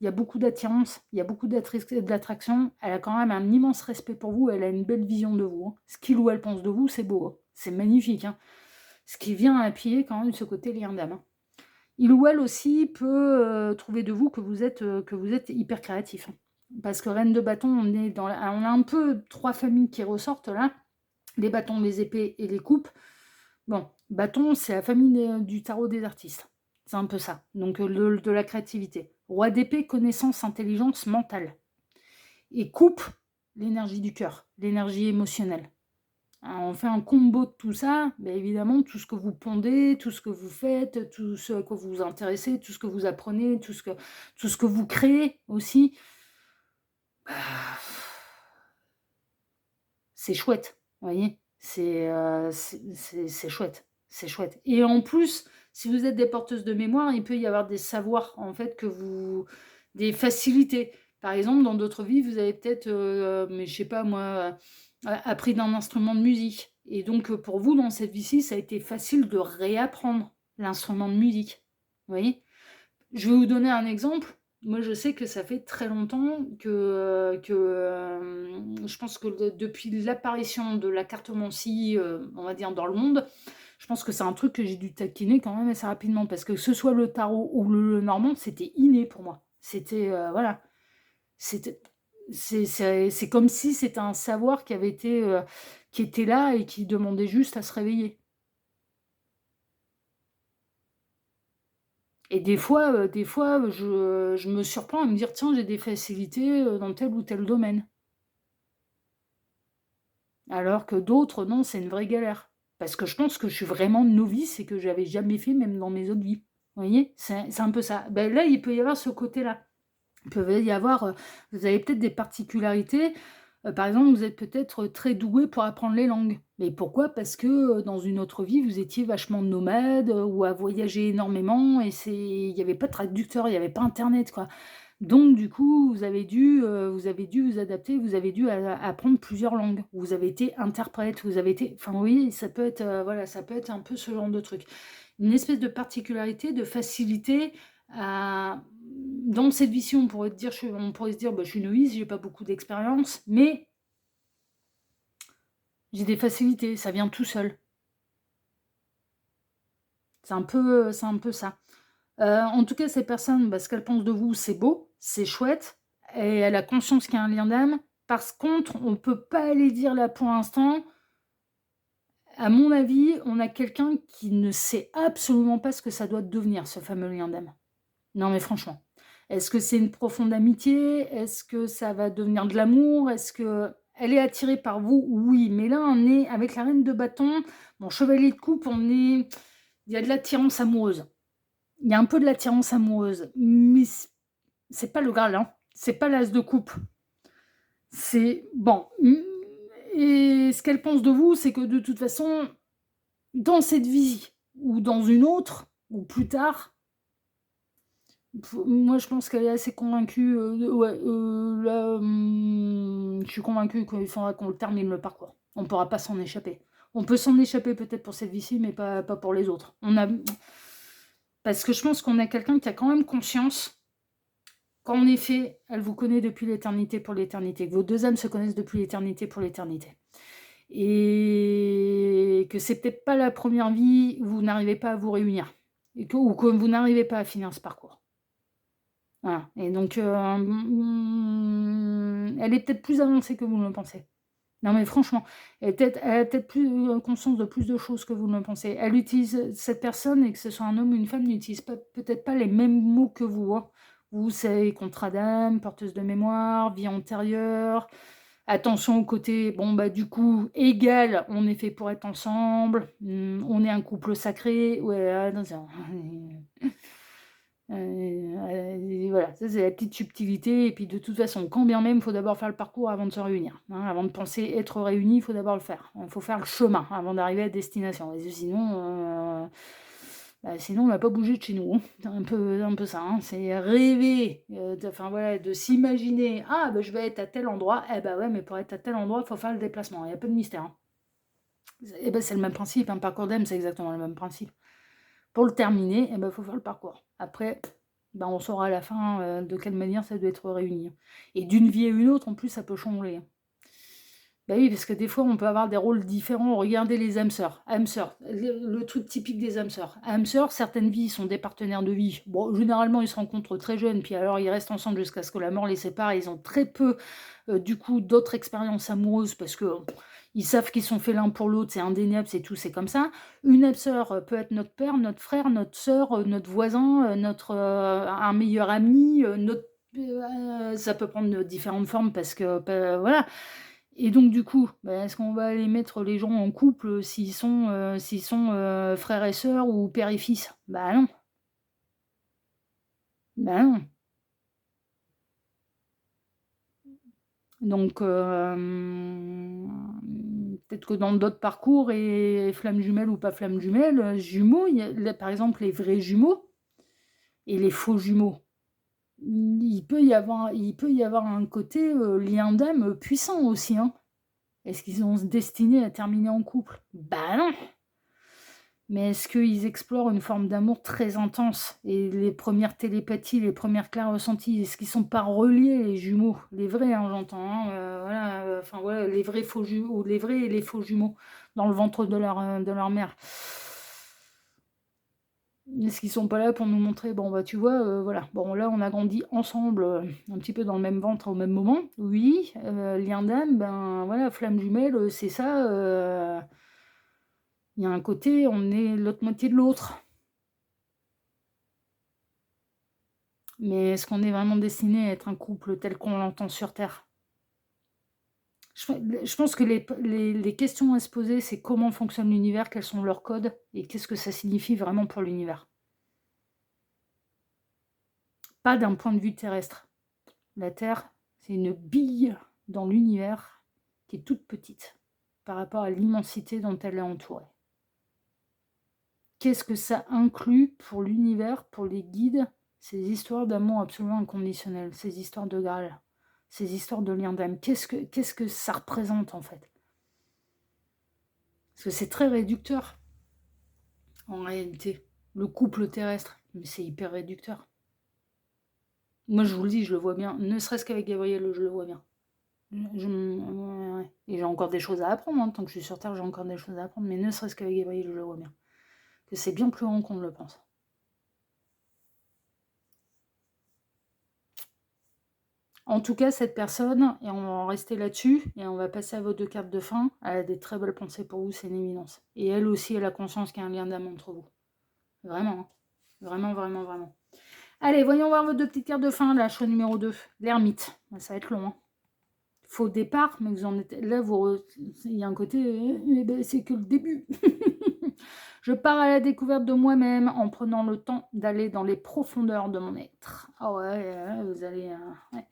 Il y a beaucoup d'attirance, il y a beaucoup d'attraction. Elle a quand même un immense respect pour vous, elle a une belle vision de vous, hein. Ce qu'il ou elle pense de vous, c'est beau, hein. C'est magnifique, hein. Ce qui vient appuyer quand même ce côté lien d'âme, hein. Il ou elle aussi peut, trouver de vous que vous êtes hyper créatif, hein. Parce que reine de bâton, on a un peu 3 familles qui ressortent là, les bâtons, les épées et les coupes. Bon, bâton, c'est la famille du tarot des artistes. C'est un peu ça. Donc, de la créativité. Roi d'épée, connaissance, intelligence mentale. Et coupe, l'énergie du cœur, l'énergie émotionnelle. Alors, on fait un combo de tout ça, mais évidemment, tout ce que vous pondez, tout ce que vous faites, tout ce à quoi vous vous intéressez, tout ce que vous apprenez, tout ce que vous créez aussi, bah, c'est chouette, vous voyez? C'est chouette, c'est chouette et en plus, si vous êtes des porteuses de mémoire, il peut y avoir des savoirs, en fait, des facilités. Par exemple, dans d'autres vies, vous avez peut-être, mais je sais pas moi, appris d'un instrument de musique et donc pour vous, dans cette vie-ci, ça a été facile de réapprendre l'instrument de musique, vous voyez? Je vais vous donner un exemple. Moi, je sais que ça fait très longtemps je pense que depuis l'apparition de la cartomancie, on va dire dans le monde, je pense que c'est un truc que j'ai dû taquiner quand même assez rapidement parce que ce soit le tarot ou le normand, c'était inné pour moi. C'était, voilà, c'était c'est comme si c'était un savoir qui était là et qui demandait juste à se réveiller. Et des fois, je me surprends à me dire: «Tiens, j'ai des facilités, dans tel ou tel domaine». Alors que d'autres, non, c'est une vraie galère. Parce que je pense que je suis vraiment novice et que j'avais jamais fait même dans mes autres vies. Vous voyez? C'est un peu ça. Ben là, il peut y avoir ce côté-là. Il peut y avoir, vous avez peut-être des particularités, par exemple, vous êtes peut-être très doué pour apprendre les langues. Mais pourquoi? Parce que, dans une autre vie, vous étiez vachement nomade, ou à voyager énormément et il y avait pas de traducteur, il y avait pas internet, quoi. Donc du coup, vous avez dû vous adapter, vous avez dû apprendre plusieurs langues. Vous avez été interprète, vous avez été enfin oui, ça peut être, voilà, ça peut être un peu ce genre de truc. Une espèce de particularité, de facilité à dans cette vie-ci, on pourrait se dire: «Bah, je suis novice, j'ai pas beaucoup d'expérience, mais j'ai des facilités, ça vient tout seul». C'est un peu ça. En tout cas, cette personne, bah, ce qu'elle pense de vous, c'est beau, c'est chouette et elle a conscience qu'il y a un lien d'âme. Par contre, on peut pas aller dire là pour l'instant. À mon avis, on a quelqu'un qui ne sait absolument pas ce que ça doit devenir, ce fameux lien d'âme. Non, mais franchement. Est-ce que c'est une profonde amitié? Est-ce que ça va devenir de l'amour? Est-ce qu'elle est attirée par vous? Oui, mais là, on est avec la reine de bâton, mon chevalier de coupe, il y a de l'attirance amoureuse. Il y a un peu de l'attirance amoureuse, mais c'est pas le Graal, hein. C'est pas l'as de coupe. C'est bon, et ce qu'elle pense de vous, c'est que de toute façon, dans cette vie ou dans une autre, ou plus tard, moi je pense qu'elle est assez convaincue, ouais, là, je suis convaincue qu'il faudra qu'on termine le parcours. On pourra pas s'en échapper. On peut s'en échapper peut-être pour cette vie-ci, mais pas pour les autres. Parce que je pense qu'on a quelqu'un qui a quand même conscience qu'en effet, elle vous connaît depuis l'éternité pour l'éternité, que vos 2 âmes se connaissent depuis l'éternité pour l'éternité. Et que c'est peut-être pas la première vie où vous n'arrivez pas à vous réunir ou que vous n'arrivez pas à finir ce parcours. Voilà et donc elle est peut-être plus avancée que vous ne le pensez. Non mais franchement, elle a peut-être plus, conscience de plus de choses que vous ne le pensez. Elle utilise cette personne et que ce soit un homme ou une femme n'utilise pas peut-être pas les mêmes mots que vous, hein. Vous, c'est contrat d'âme, porteuse de mémoire, vie antérieure, attention au côté, bon, bah, du coup, égal, on est fait pour être ensemble, on est un couple sacré, ouais, ah non, Voilà, ça c'est la petite subtilité. Et puis de toute façon, quand bien même, il faut d'abord faire le parcours avant de se réunir. Hein. Avant de penser être réuni, il faut d'abord le faire. Il faut faire le chemin avant d'arriver à destination. Et sinon, on n'a pas bougé de chez nous. Hein. C'est un peu ça. Hein. C'est rêver, voilà, de s'imaginer, ah ben, je vais être à tel endroit. Eh ben ouais, mais pour être à tel endroit, il faut faire le déplacement. Il n'y a pas de mystère. Hein. Et ben, c'est le même principe. Un parcours d'âme, c'est exactement le même principe. Pour le terminer, il faut faire le parcours. Après, on saura à la fin de quelle manière ça doit être réuni. Et d'une vie à une autre, en plus, ça peut changer. Oui, parce que des fois, on peut avoir des rôles différents. Regardez les âmes sœurs. Âmes sœurs, le truc typique des âmes sœurs. Âmes sœurs, certaines vies sont des partenaires de vie. Bon, généralement, ils se rencontrent très jeunes, puis alors ils restent ensemble jusqu'à ce que la mort les sépare. Ils ont très peu, du coup, d'autres expériences amoureuses parce que ils savent qu'ils sont faits l'un pour l'autre. C'est indéniable, c'est tout, c'est comme ça. Une âme sœur peut être notre père, notre frère, notre sœur, notre voisin, un meilleur ami, ça peut prendre différentes formes parce que, voilà. Et donc du coup, est-ce qu'on va aller mettre les gens en couple s'ils sont frères et sœurs ou père et fils? Bah non. Bah non. Donc peut-être que dans d'autres parcours, et flammes jumelles ou pas flammes jumelles, jumeaux, il y a, par exemple, les vrais jumeaux et les faux jumeaux. Il peut y avoir un côté lien d'âme puissant aussi. Hein. Est-ce qu'ils sont destinés à terminer en couple? Bah non. Mais est-ce qu'ils explorent une forme d'amour très intense? Et les premières télépathies, les premières clairs-ressentis, est-ce qu'ils sont pas reliés, les jumeaux? Les vrais, hein, j'entends. Hein, voilà, voilà, les vrais faux jumeaux, les vrais et les faux jumeaux dans le ventre de leur mère. Est-ce qu'ils sont pas là pour nous montrer, bon bah tu vois, voilà, bon là on a grandi ensemble, un petit peu dans le même ventre au même moment, oui, lien d'âme, ben voilà, flamme jumelle, c'est ça, il y a un côté, on est l'autre moitié de l'autre. Mais est-ce qu'on est vraiment destiné à être un couple tel qu'on l'entend sur Terre? Je pense que les questions à se poser, c'est comment fonctionne l'univers, quels sont leurs codes, et qu'est-ce que ça signifie vraiment pour l'univers. Pas d'un point de vue terrestre. La Terre, c'est une bille dans l'univers qui est toute petite par rapport à l'immensité dont elle est entourée. Qu'est-ce que ça inclut pour l'univers, pour les guides, ces histoires d'amour absolument inconditionnel, ces histoires de Graal, ces histoires de lien d'âme? Qu'est-ce que ça représente en fait? Parce que c'est très réducteur en réalité, le couple terrestre, mais c'est hyper réducteur. Moi je vous le dis, je le vois bien, ne serait-ce qu'avec Gabriel, je le vois bien. Ouais. Et j'ai encore des choses à apprendre, hein. Tant que je suis sur Terre, j'ai encore des choses à apprendre, mais ne serait-ce qu'avec Gabriel, je le vois bien. Que c'est bien plus grand qu'on ne le pense. En tout cas, cette personne, et on va en rester là-dessus, et on va passer à vos 2 cartes de fin, elle a des très belles pensées pour vous, c'est une éminence. Et elle aussi, elle a conscience qu'il y a un lien d'âme entre vous. Vraiment, hein. Vraiment, vraiment, vraiment. Allez, voyons voir vos 2 petites cartes de fin, la choix numéro 2, l'ermite. Ça va être long, hein. Faux départ, mais vous en êtes... Là, il y a un côté... c'est que le début. Je pars à la découverte de moi-même en prenant le temps d'aller dans les profondeurs de mon être. Ah ouais, vous allez... ouais.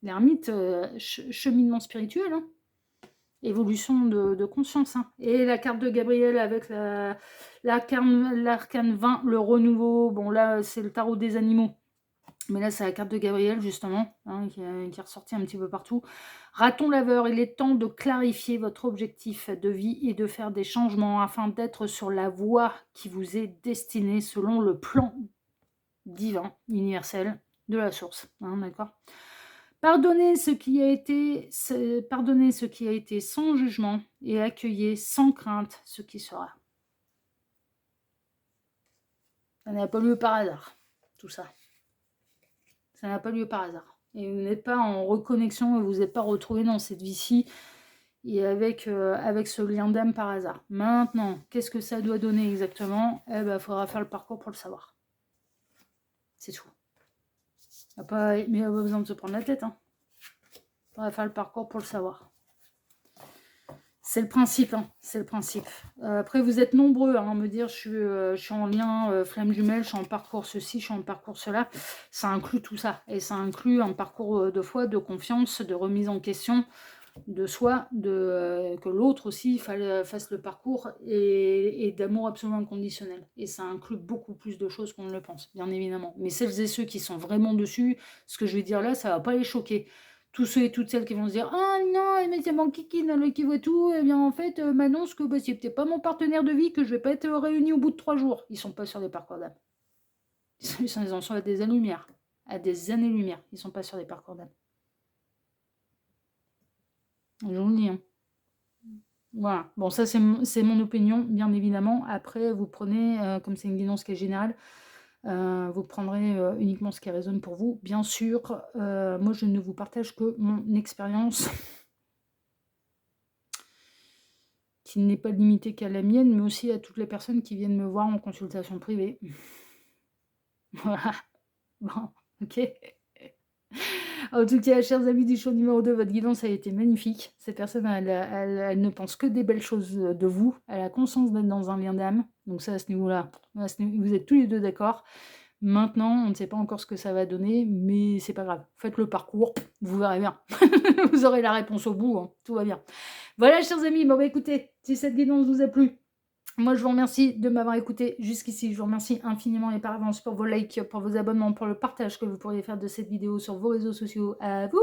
L'ermite, cheminement spirituel, hein. Évolution de conscience. Hein. Et la carte de Gabriel avec l'arcane 20, le renouveau. Bon, là, c'est le tarot des animaux. Mais là, c'est la carte de Gabriel, justement, hein, qui est ressortie un petit peu partout. Raton laveur, il est temps de clarifier votre objectif de vie et de faire des changements afin d'être sur la voie qui vous est destinée selon le plan divin, universel, de la source. Hein, d'accord ? Pardonnez ce qui a été sans jugement et accueillez sans crainte ce qui sera. Ça n'a pas lieu par hasard, tout ça. Ça n'a pas lieu par hasard. Et vous n'êtes pas en reconnexion et vous n'êtes pas retrouvé dans cette vie-ci et avec ce lien d'âme par hasard. Maintenant, qu'est-ce que ça doit donner exactement? Eh ben, il faudra faire le parcours pour le savoir. C'est tout. Mais il n'y a pas besoin de se prendre la tête. Hein. Il faudra faire le parcours pour le savoir. C'est le principe, hein, c'est le principe. Après, vous êtes nombreux hein, à me dire je suis en lien flamme jumelle, je suis en parcours ceci, je suis en parcours cela. Ça inclut tout ça. Et ça inclut un parcours de foi, de confiance, de remise en question de soi, que l'autre aussi fasse le parcours et d'amour absolument inconditionnel. Et ça inclut beaucoup plus de choses qu'on ne le pense, bien évidemment. Mais celles et ceux qui sont vraiment dessus, ce que je vais dire là, ça va pas les choquer. Tous ceux et toutes celles qui vont se dire ah non mais c'est mon kiki dans le qui voit tout, eh bien en fait m'annonce que bah, c'est peut-être pas mon partenaire de vie, que je vais pas être réunis au bout de 3 jours. Ils sont pas sur des parcours d'âme. Ils en sont à des années-lumière. À des années-lumière. Ils sont pas sur des parcours d'âme. Je vous le dis. Hein. Voilà. Bon, ça c'est mon opinion, bien évidemment. Après, vous prenez, comme c'est une guidance qui est générale, vous prendrez uniquement ce qui résonne pour vous. Bien sûr, moi je ne vous partage que mon expérience. Qui n'est pas limitée qu'à la mienne, mais aussi à toutes les personnes qui viennent me voir en consultation privée. Voilà. Bon, ok. En tout cas, chers amis du show numéro 2, votre guidance a été magnifique. Cette personne, elle ne pense que des belles choses de vous. Elle a conscience d'être dans un lien d'âme. Donc ça, à ce niveau-là, vous êtes tous les deux d'accord. Maintenant, on ne sait pas encore ce que ça va donner, mais c'est pas grave. Faites le parcours, vous verrez bien. Vous aurez la réponse au bout, hein. Tout va bien. Voilà, chers amis, bon bah écoutez, si cette guidance vous a plu, moi, je vous remercie de m'avoir écouté jusqu'ici. Je vous remercie infiniment et par avance pour vos likes, pour vos abonnements, pour le partage que vous pourriez faire de cette vidéo sur vos réseaux sociaux. À vous!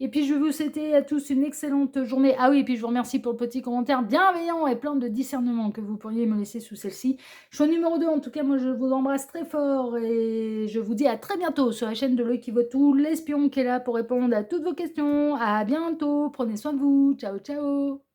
Et puis, je vais vous souhaiter à tous une excellente journée. Ah oui, et puis je vous remercie pour le petit commentaire bienveillant et plein de discernement que vous pourriez me laisser sous celle-ci. Choix numéro 2, en tout cas, moi, je vous embrasse très fort et je vous dis à très bientôt sur la chaîne de L'Œil qui voit tout, l'espion qui est là pour répondre à toutes vos questions. À bientôt. Prenez soin de vous. Ciao, ciao!